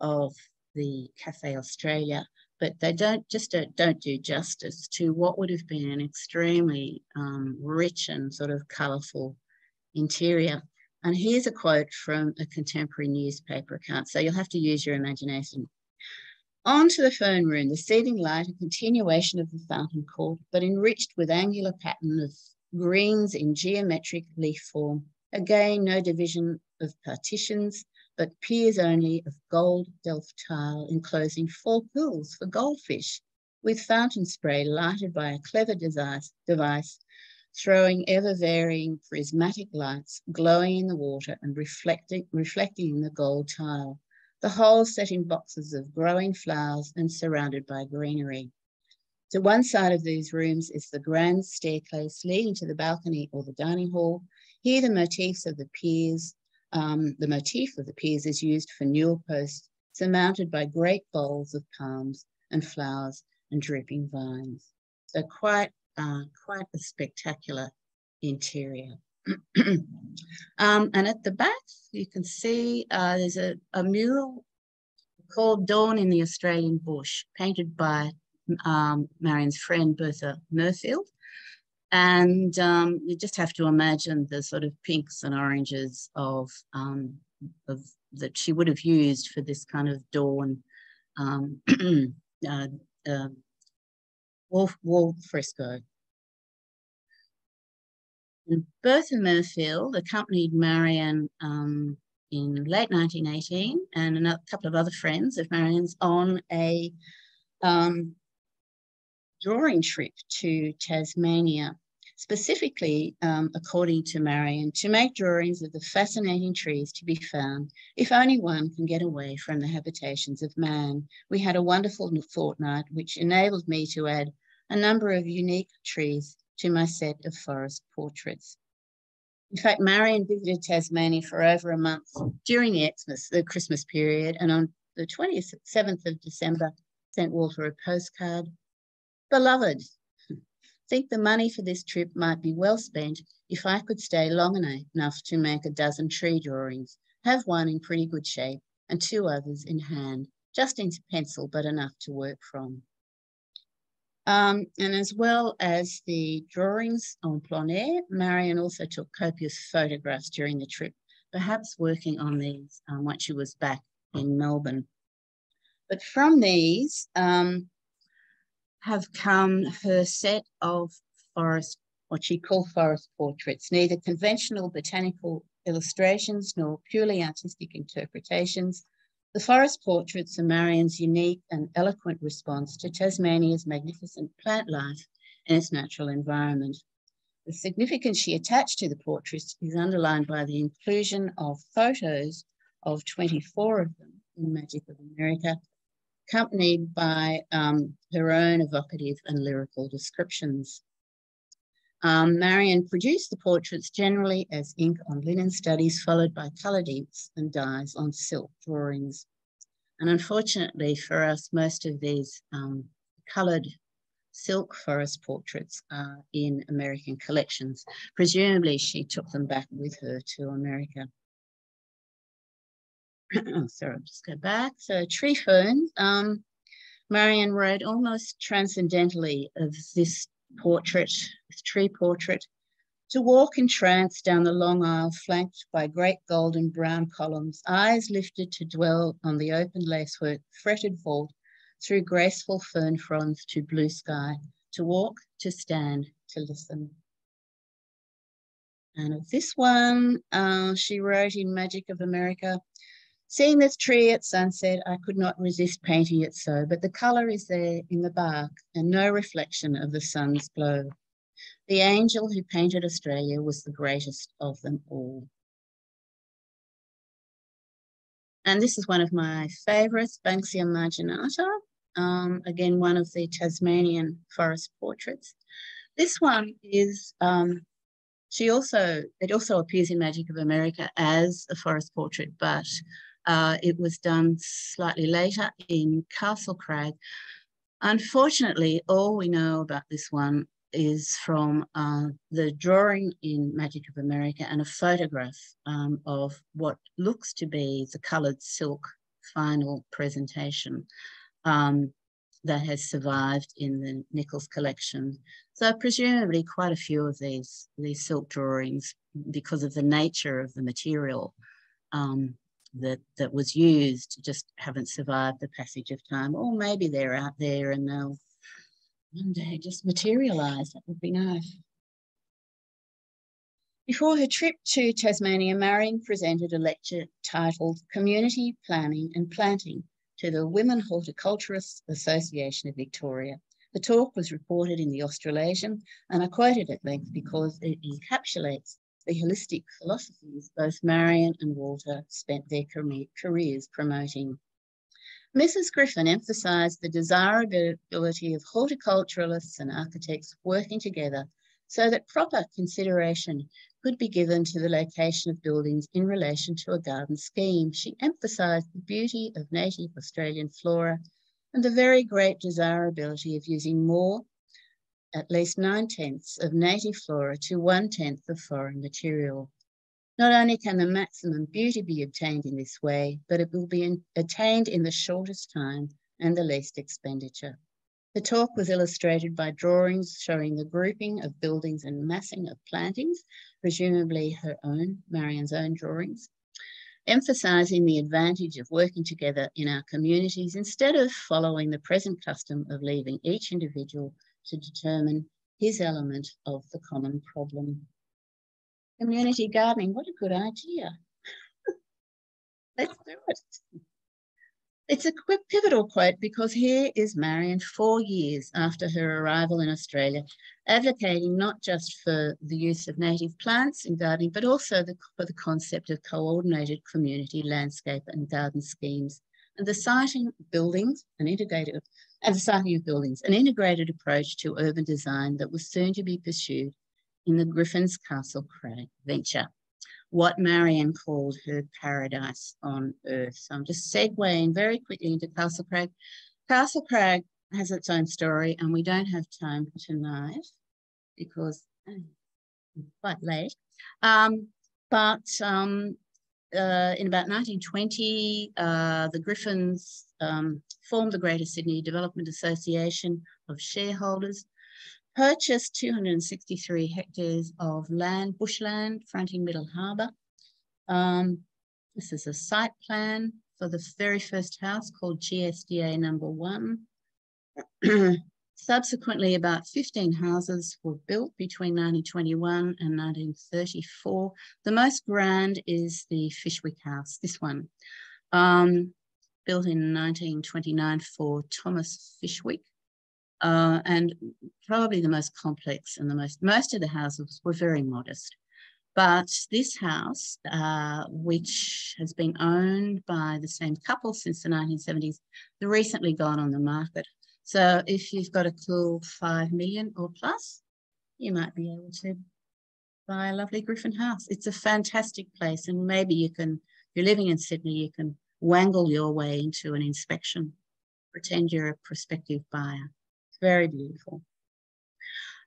Speaker 2: of the Cafe Australia, but they don't do justice to what would have been an extremely rich and sort of colourful interior. And here's a quote from a contemporary newspaper account, so you'll have to use your imagination. On to the fern room, the seething light, a continuation of the fountain court, but enriched with angular pattern of greens in geometric leaf form. Again, no division of partitions, but piers only of gold delft tile enclosing 4 pools for goldfish, with fountain spray lighted by a clever device throwing ever-varying prismatic lights glowing in the water and reflecting in the gold tile. The whole set in boxes of growing flowers and surrounded by greenery. To one side of these rooms is the grand staircase leading to the balcony or the dining hall. Here the motif of the piers is used for newel posts surmounted by great bowls of palms and flowers and dripping vines. So quite a spectacular interior. And at the back, you can see there's a mural called Dawn in the Australian Bush, painted by Marion's friend Bertha Murfield. And you just have to imagine the sort of pinks and oranges of that she would have used for this kind of dawn wall fresco. And Bertha Murfield accompanied Marion in late 1918 and a couple of other friends of Marion's on a drawing trip to Tasmania, specifically, according to Marion, to make drawings of the fascinating trees to be found if only one can get away from the habitations of man. We had a wonderful fortnight which enabled me to add a number of unique trees to my set of forest portraits. In fact, Marion visited Tasmania for over a month during the Christmas period, and on the 27th of December sent Walter a postcard. Beloved, think the money for this trip might be well spent if I could stay long enough to make a dozen tree drawings, have one in pretty good shape and 2 others in hand, just in pencil, but enough to work from. And as well as the drawings en plein air, Marion also took copious photographs during the trip, perhaps working on these once she was back in Melbourne. But from these have come her set of what she called forest portraits, neither conventional botanical illustrations nor purely artistic interpretations. The forest portraits are Marion's unique and eloquent response to Tasmania's magnificent plant life and its natural environment. The significance she attached to the portraits is underlined by the inclusion of photos of 24 of them in Magic of America, accompanied by her own evocative and lyrical descriptions. Marion produced the portraits generally as ink on linen studies, followed by coloured inks and dyes on silk drawings. And unfortunately for us, most of these coloured silk forest portraits are in American collections. Presumably she took them back with her to America. Sorry, I'll just go back. So tree ferns, Marion wrote almost transcendentally of this portrait, this tree portrait, to walk in trance down the long aisle flanked by great golden brown columns, eyes lifted to dwell on the open lacework, fretted vault, through graceful fern fronds to blue sky, to walk, to stand, to listen. And of this one, she wrote in Magic of America, seeing this tree at sunset, I could not resist painting it so, but the colour is there in the bark and no reflection of the sun's glow. The angel who painted Australia was the greatest of them all. And this is one of my favourites, Banksia marginata, again, one of the Tasmanian forest portraits. This one is, it also appears in Magic of America as a forest portrait, but it was done slightly later in Castle Crag. Unfortunately, all we know about this one is from the drawing in Magic of America and a photograph of what looks to be the coloured silk final presentation that has survived in the Nichols collection. So presumably quite a few of these silk drawings, because of the nature of the material that was used, just haven't survived the passage of time. Or maybe they're out there and they'll one day just materialise. That would be nice. Before her trip to Tasmania, Marion presented a lecture titled Community Planning and Planting to the Women Horticulturists Association of Victoria. The talk was reported in the Australasian, and I quote it at length because it encapsulates the holistic philosophies both Marion and Walter spent their careers promoting. Mrs. Griffin emphasised the desirability of horticulturalists and architects working together so that proper consideration could be given to the location of buildings in relation to a garden scheme. She emphasised the beauty of native Australian flora and the very great desirability of using more, at least 9/10 of native flora to 1/10 of foreign material. Not only can the maximum beauty be obtained in this way, but it will be attained in the shortest time and the least expenditure. The talk was illustrated by drawings showing the grouping of buildings and massing of plantings, presumably Marion's own drawings, emphasising the advantage of working together in our communities instead of following the present custom of leaving each individual to determine his element of the common problem. Community gardening, what a good idea. Let's do it. It's a quick pivotal quote because here is Marion 4 years after her arrival in Australia, advocating not just for the use of native plants in gardening, but also for the concept of coordinated community landscape and garden schemes, and the siting of buildings, an integrated approach to urban design that was soon to be pursued in the Griffins Castle Crag venture, what Marion called her paradise on earth. So I'm just segueing very quickly into Castle Crag. Castle Crag has its own story, and we don't have time tonight because it's quite late. In about 1920, the Griffins formed the Greater Sydney Development Association of shareholders, purchased 263 hectares of land, bushland, fronting Middle Harbour. This is a site plan for the very first house called GSDA number 1. Subsequently, about 15 houses were built between 1921 and 1934. The most grand is the Fishwick House, this one, built in 1929 for Thomas Fishwick. And probably the most complex and most of the houses were very modest. But this house, which has been owned by the same couple since the 1970s, has recently gone on the market. So if you've got a cool 5 million or plus, you might be able to buy a lovely Griffin house. It's a fantastic place, and maybe you can, if you're living in Sydney, you can wangle your way into an inspection, pretend you're a prospective buyer. Very beautiful.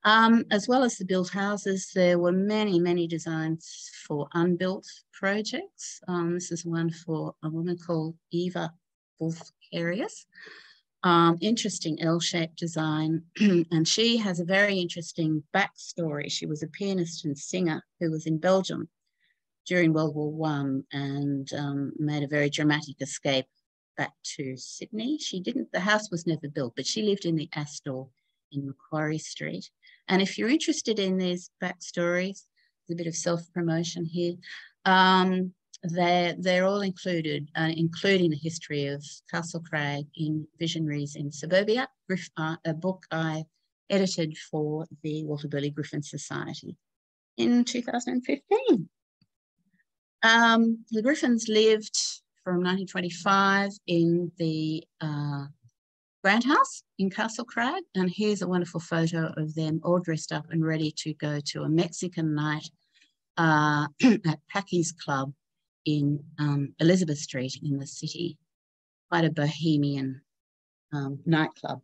Speaker 2: As well as the built houses, there were many, many designs for unbuilt projects. This is one for a woman called Eva Wolf-Carius. Interesting L-shaped design. And she has a very interesting backstory. She was a pianist and singer who was in Belgium during World War I and made a very dramatic escape back to Sydney. The house was never built, but she lived in the Astor in Macquarie Street. And if you're interested in these backstories, there's a bit of self-promotion here. They're all included, including the history of Castle Crag in Visionaries in Suburbia, a book I edited for the Walter Burley Griffin Society in 2015. The Griffins lived from 1925 in the Grant House in Castle Crag, and here's a wonderful photo of them all dressed up and ready to go to a Mexican night at Packy's Club in Elizabeth Street in the city, quite a bohemian nightclub.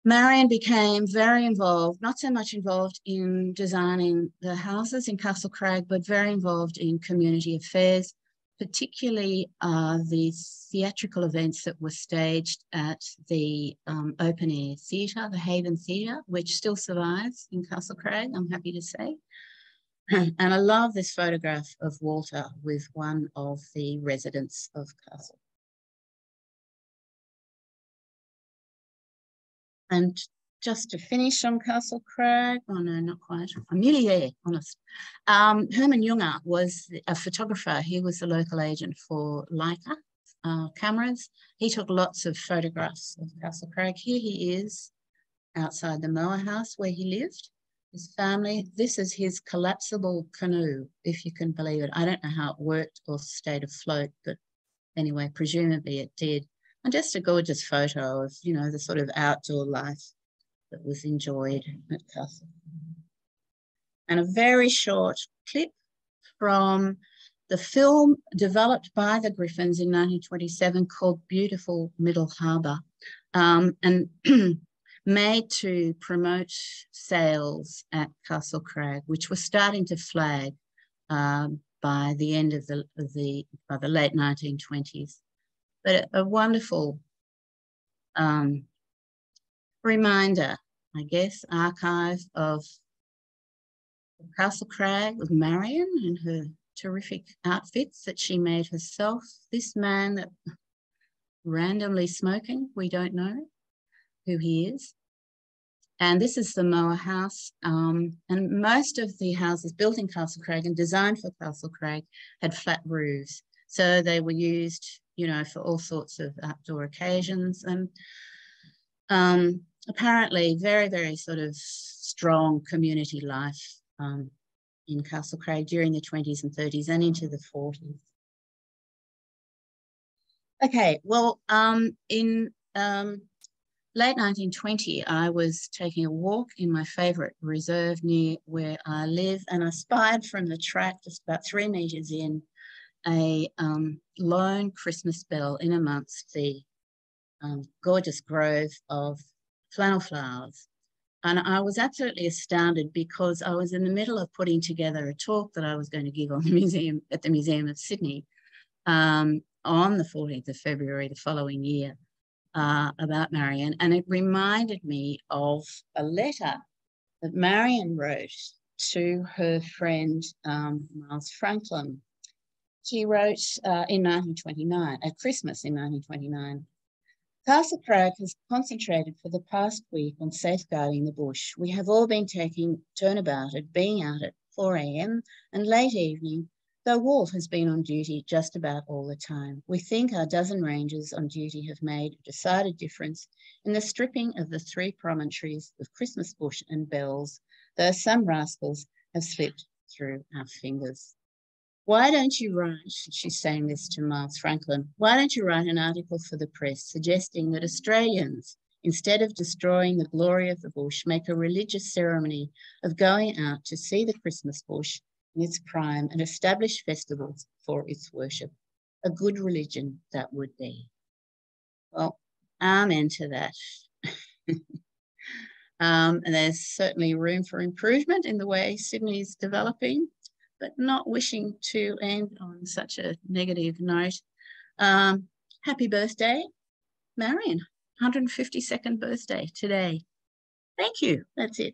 Speaker 2: Marion became very involved, not so much involved in designing the houses in Castle Crag, but very involved in community affairs, particularly the theatrical events that were staged at the open air theatre, the Haven Theatre, which still survives in Castle Crag, I'm happy to say. And I love this photograph of Walter with one of the residents of Castle. And just to finish on Castle Crag. Oh, no, not quite. I'm nearly there, honest. Herman Junger was a photographer. He was the local agent for Leica cameras. He took lots of photographs of Castle Crag. Here he is outside the Mower house where he lived, his family. This is his collapsible canoe, if you can believe it. I don't know how it worked or stayed afloat, but anyway, presumably it did. And just a gorgeous photo of, you know, the sort of outdoor life that was enjoyed at Castle. And a very short clip from the film developed by the Griffins in 1927 called Beautiful Middle Harbour, and made to promote sales at Castle Crag, which was starting to flag by the end of the late 1920s. But a wonderful reminder, I guess, archive of Castle Crag with Marion and her terrific outfits that she made herself. This man that randomly smoking, we don't know who he is. And this is the Mower house. And most of the houses built in Castle Crag and designed for Castle Crag had flat roofs. So they were used, you know, for all sorts of outdoor occasions. And apparently very, very sort of strong community life in Castle Crag during the 20s and 30s and into the 40s. Okay, well, in late 1920, I was taking a walk in my favourite reserve near where I live, and I spied from the track, just about 3 metres in, a lone Christmas bell in amongst the gorgeous grove of flannel flowers. And I was absolutely astounded because I was in the middle of putting together a talk that I was going to give on the museum at the Museum of Sydney on the 14th of February the following year about Marion. And it reminded me of a letter that Marion wrote to her friend Miles Franklin. She wrote in 1929, at Christmas in 1929, Castle Crag has concentrated for the past week on safeguarding the bush. We have all been taking turnabout at being out at 4 a.m. and late evening, though Walt has been on duty just about all the time. We think our dozen rangers on duty have made a decided difference in the stripping of the 3 promontories of Christmas bush and bells, though some rascals have slipped through our fingers. Why don't you write, she's saying this to Miles Franklin, why don't you write an article for the press suggesting that Australians, instead of destroying the glory of the bush, make a religious ceremony of going out to see the Christmas bush in its prime and establish festivals for its worship. A good religion that would be. Well, amen to that. And there's certainly room for improvement in the way Sydney's developing, but not wishing to end on such a negative note. Happy birthday, Marion. 152nd birthday today. Thank you. That's it.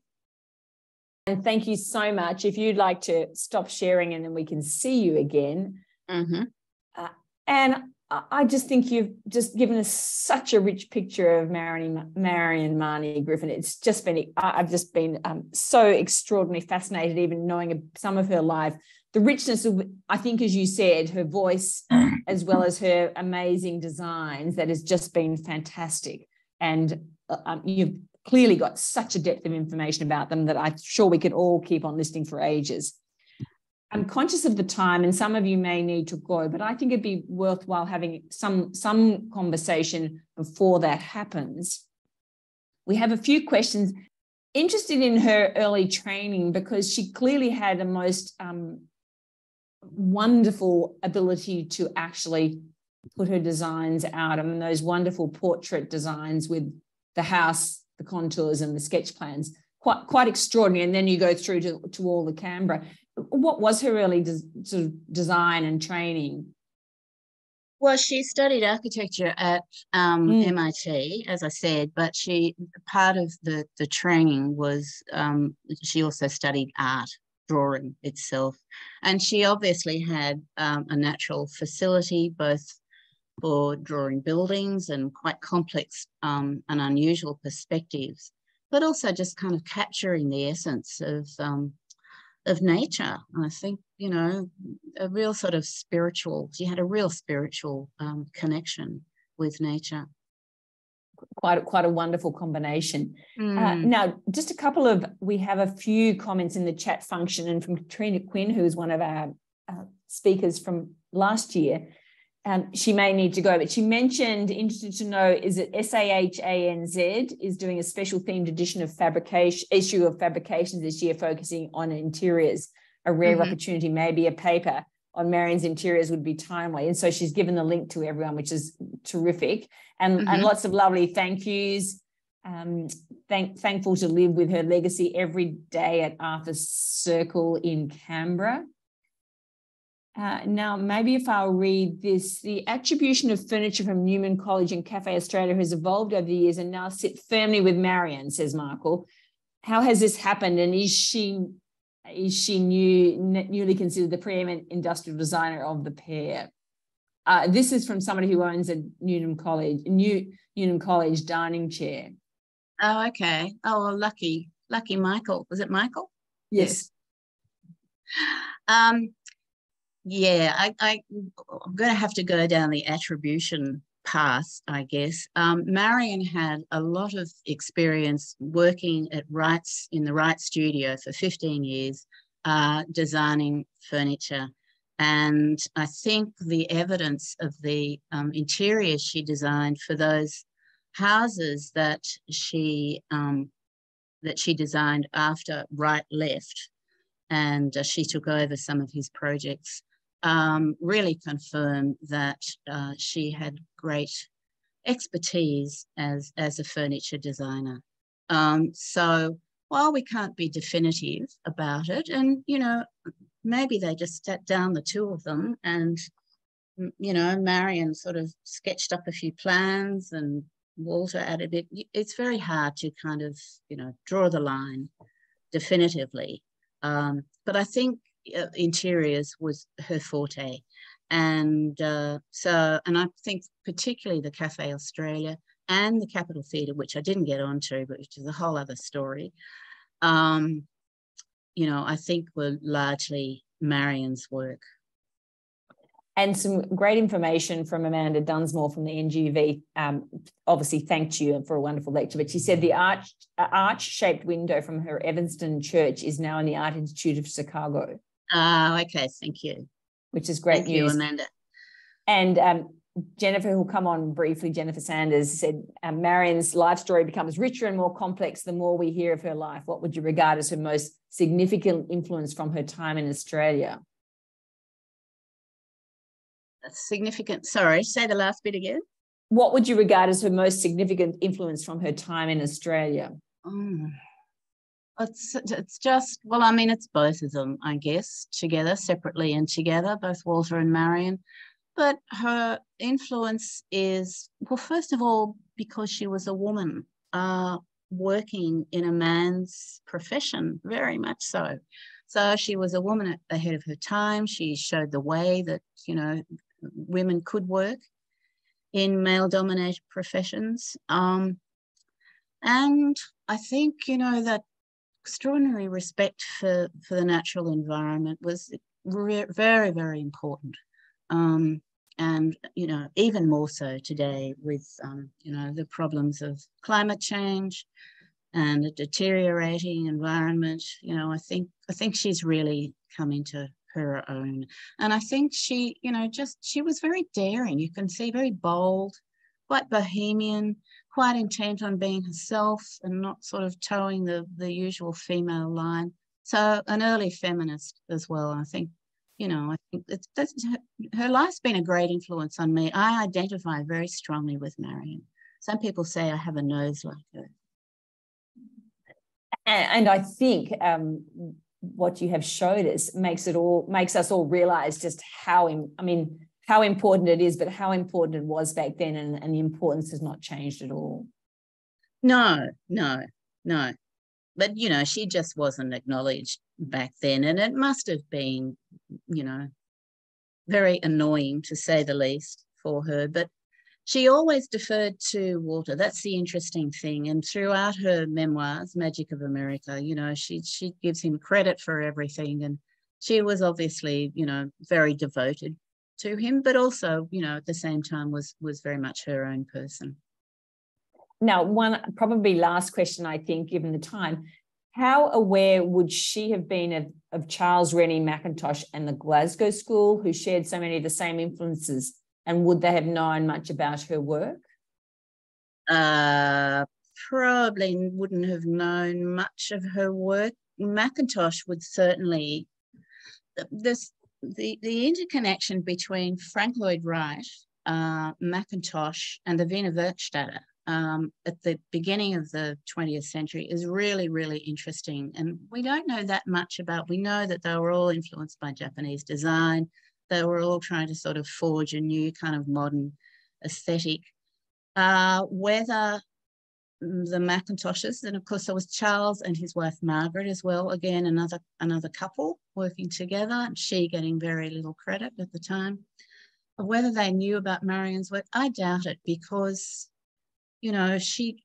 Speaker 1: And thank you so much. If you'd like to stop sharing and then we can see you again.
Speaker 2: Mm-hmm.
Speaker 1: And I just think you've just given us such a rich picture of Marion Mahony Griffin. It's just been, I've just been so extraordinarily fascinated, even knowing some of her life. The richness of, I think, as you said, her voice, as well as her amazing designs, that has just been fantastic. And you've clearly got such a depth of information about them that I'm sure we could all keep on listening for ages. I'm conscious of the time and some of you may need to go, but I think it'd be worthwhile having some conversation before that happens. We have a few questions interested in her early training because she clearly had the most wonderful ability to actually put her designs out. I mean, those wonderful portrait designs with the house, the contours and the sketch plans, quite extraordinary. And then you go through to all the Canberra. What was her early sort of design and training?
Speaker 2: Well, she studied architecture at MIT, as I said, but part of the training was she also studied art, drawing itself. And she obviously had a natural facility both for drawing buildings and quite complex and unusual perspectives. but also just kind of capturing the essence of nature. And I think, you know, a real sort of spiritual, she had a real spiritual connection with nature.
Speaker 1: Quite a wonderful combination. Now, just a couple of, we have a few comments in the chat function, and from Katrina Quinn, who is one of our speakers from last year. She may need to go, but she mentioned, interested to know, is it SAHANZ is doing a special themed edition of issue of fabrications this year, focusing on interiors, a rare opportunity, maybe a paper on Marion's interiors would be timely. And so she's given the link to everyone, which is terrific. And lots of lovely thank yous. Thankful to live with her legacy every day at Arthur's Circle in Canberra. Now, maybe if I'll read this, the attribution of furniture from Newman College and Cafe Australia has evolved over the years and now sit firmly with Marion, says Michael. How has this happened, and is she newly considered the preeminent industrial designer of the pair? This is from somebody who owns a Newman College dining chair.
Speaker 2: Oh, okay. Oh, well, lucky Michael. Was it Michael?
Speaker 1: Yes.
Speaker 2: Yeah, I'm going to have to go down the attribution path, I guess. Marion had a lot of experience working at Wright's, in the Wright studio for 15 years, designing furniture. And I think the evidence of the interiors she designed for those houses that she designed after Wright left, and she took over some of his projects, really confirmed that she had great expertise as a furniture designer. So while we can't be definitive about it, and, you know, maybe they just sat down, the two of them, and, you know, Marion sort of sketched up a few plans and Walter added it. It's very hard to kind of, you know, draw the line definitively. But I think interiors was her forte. And and I think particularly the Cafe Australia and the Capitol Theatre, which I didn't get onto, but which is a whole other story, you know, I think were largely Marion's work.
Speaker 1: And some great information from Amanda Dunsmore from the NGV. Obviously thanked you for a wonderful lecture, but she said the arch-shaped window from her Evanston church is now in the Art Institute of Chicago.
Speaker 2: Okay, thank you.
Speaker 1: Which is great news.
Speaker 2: Thank you, Amanda.
Speaker 1: And Jennifer, who'll come on briefly, Jennifer Sanders, said, Marion's life story becomes richer and more complex the more we hear of her life. What would you regard as her most significant influence from her time in Australia?
Speaker 2: Significant, sorry, say the last bit again.
Speaker 1: What would you regard as her most significant influence from her time in Australia?
Speaker 2: It's just, well, I mean, it's both of them, I guess, together, separately and together, both Walter and Marion. But her influence is, well, first of all, because she was a woman working in a man's profession, very much so. So she was a woman ahead of her time. She showed the way that, you know, women could work in male-dominated professions. And I think, you know, that extraordinary respect for the natural environment was very, very important. And, you know, even more so today with, you know, the problems of climate change and a deteriorating environment. You know, I think she's really come into her own. And I think she, you know, she was very daring. You can see very bold, quite bohemian, quite intent on being herself and not sort of towing the usual female line. So an early feminist as well. I think, you know, I think her life's been a great influence on me. I identify very strongly with Marion. Some people say I have a nose like her.
Speaker 1: And I think what you have showed us makes us all realise just how important it is, but how important it was back then, and the importance has not changed at all. No.
Speaker 2: But, you know, she just wasn't acknowledged back then, and it must have been, you know, very annoying to say the least for her. But She always deferred to water. That's the interesting thing. And throughout her memoirs, Magic of America, you know, she gives him credit for everything. And she was obviously, you know, very devoted to him, but also, you know, at the same time was very much her own person.
Speaker 1: Now, one probably last question, I think, given the time, how aware would she have been of Charles Rennie Mackintosh and the Glasgow School, who shared so many of the same influences? And would they have known much about her work?
Speaker 2: Probably wouldn't have known much of her work. Mackintosh would certainly. The interconnection between Frank Lloyd Wright, Mackintosh, and the Wiener Werkstätte at the beginning of the 20th century is really, really interesting. And we don't know that much about. We know that they were all influenced by Japanese design. They were all trying to sort of forge a new kind of modern aesthetic. Whether the Mackintoshes, and of course there was Charles and his wife Margaret as well, again another couple working together, and she getting very little credit at the time. Whether they knew about Marion's work, I doubt it, because, you know, she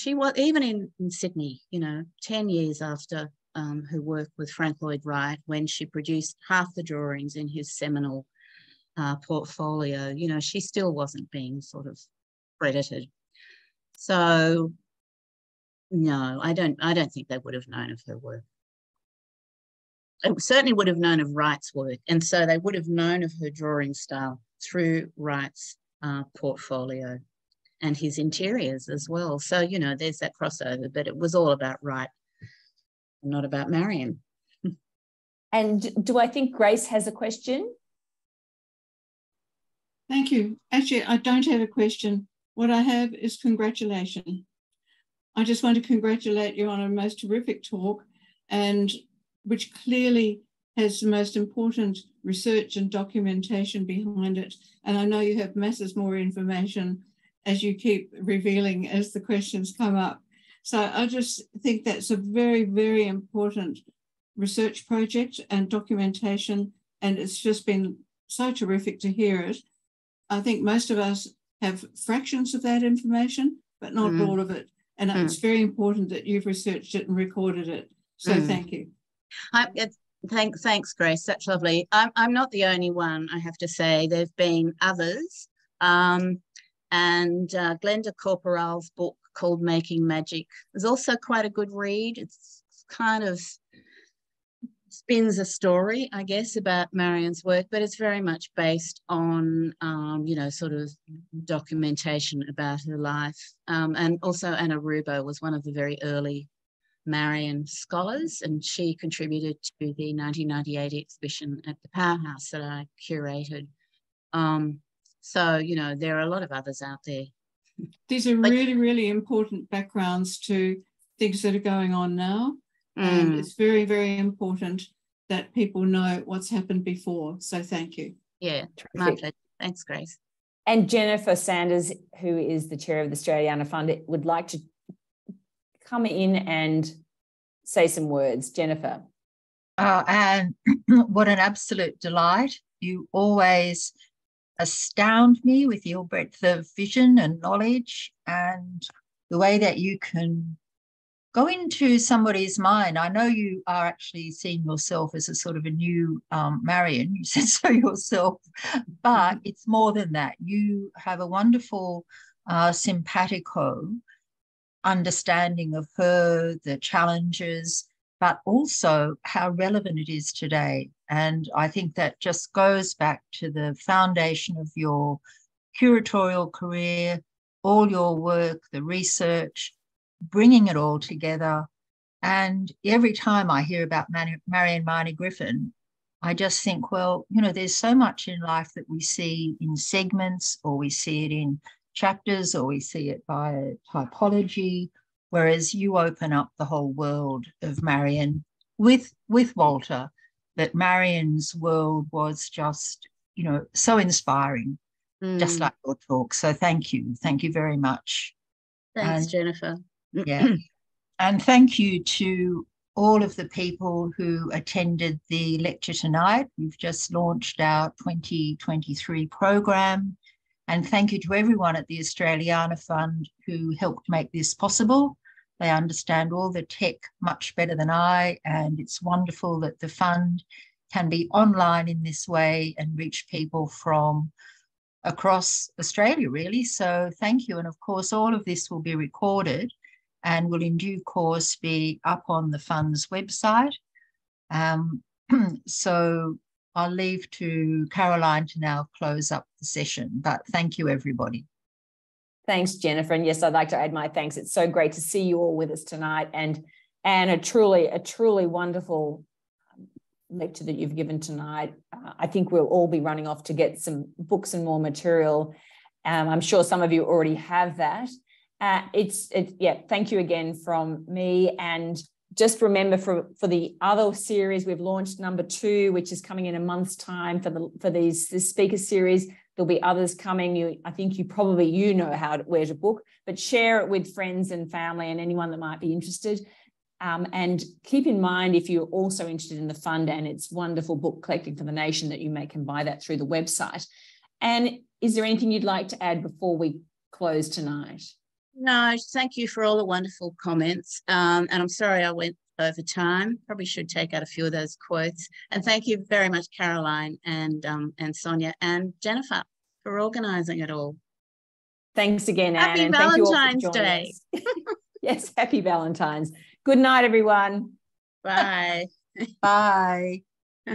Speaker 2: was, even in Sydney, you know, 10 years after her work with Frank Lloyd Wright, when she produced half the drawings in his seminal portfolio, you know, she still wasn't being sort of credited. So no, I don't think they would have known of her work. They certainly would have known of Wright's work, and so they would have known of her drawing style through Wright's portfolio and his interiors as well. So, you know, there's that crossover, but it was all about Wright, not about Marion.
Speaker 1: And do I think Grace has a question?
Speaker 3: Thank you. Actually, I don't have a question. What I have is congratulations. I just want to congratulate you on a most terrific talk, and which clearly has the most important research and documentation behind it. And I know you have masses more information as you keep revealing as the questions come up. So I just think that's a very, very important research project and documentation, and it's just been so terrific to hear it. I think most of us have fractions of that information, but not all of it. And it's very important that you've researched it and recorded it. So thank you.
Speaker 2: Thanks, Grace. That's lovely. I'm not the only one, I have to say. There have been others. And Glenda Corporal's book called Making Magic is also quite a good read. It's kind of spins a story, I guess, about Marion's work, but it's very much based on, you know, sort of documentation about her life. And also Anna Rubo was one of the very early Marion scholars, and she contributed to the 1998 exhibition at the Powerhouse that I curated. So, you know, there are a lot of others out there.
Speaker 3: These are really, really important backgrounds to things that are going on now. And it's very, very important that people know what's happened before. So thank you.
Speaker 2: Yeah, my pleasure. Thanks, Grace.
Speaker 1: And Jennifer Sanders, who is the chair of the Australiana Fund, would like to come in and say some words. Jennifer.
Speaker 4: And what an absolute delight. You always astound me with your breadth of vision and knowledge, and the way that you can go into somebody's mind. I know you are actually seeing yourself as a sort of a new Marion. You said so yourself, but it's more than that. You have a wonderful simpatico understanding of her, the challenges, but also how relevant it is today. And I think that just goes back to the foundation of your curatorial career, all your work, the research, bringing it all together. And every time I hear about Marion Mahony Griffin, I just think, well, you know, there's so much in life that we see in segments, or we see it in chapters, or we see it by typology, whereas you open up the whole world of Marion with Walter, that Marion's world was just, you know, so inspiring, just like your talk. So thank you. Thank you very much.
Speaker 2: Thanks, Jennifer.
Speaker 4: Yeah. And thank you to all of the people who attended the lecture tonight. We've just launched our 2023 program. And thank you to everyone at the Australiana Fund who helped make this possible. They understand all the tech much better than I, and it's wonderful that the fund can be online in this way and reach people from across Australia, really. So thank you. And of course, all of this will be recorded and will in due course be up on the fund's website. So I'll leave to Caroline to now close up the session, but thank you, everybody.
Speaker 1: Thanks, Jennifer. And yes, I'd like to add my thanks. It's so great to see you all with us tonight, and a truly wonderful lecture that you've given tonight. I think we'll all be running off to get some books and more material. I'm sure some of you already have that. Yeah, thank you again from me. And just remember for the other series, we've launched number 2, which is coming in a month's time for this speaker series. There'll be others coming. I think you know where to book, but share it with friends and family and anyone that might be interested. And keep in mind, if you're also interested in the fund and its wonderful book collecting for the nation, that you can buy that through the website. And is there anything you'd like to add before we close tonight?
Speaker 2: No, thank you for all the wonderful comments. And I'm sorry I went over time. Probably should take out a few of those quotes. And thank you very much, Caroline and Sonia and Jennifer, for organising it all.
Speaker 1: Thanks again, Anne.
Speaker 2: Happy Valentine's Day.
Speaker 1: Yes, happy Valentine's. Good night, everyone.
Speaker 2: Bye.
Speaker 4: Bye.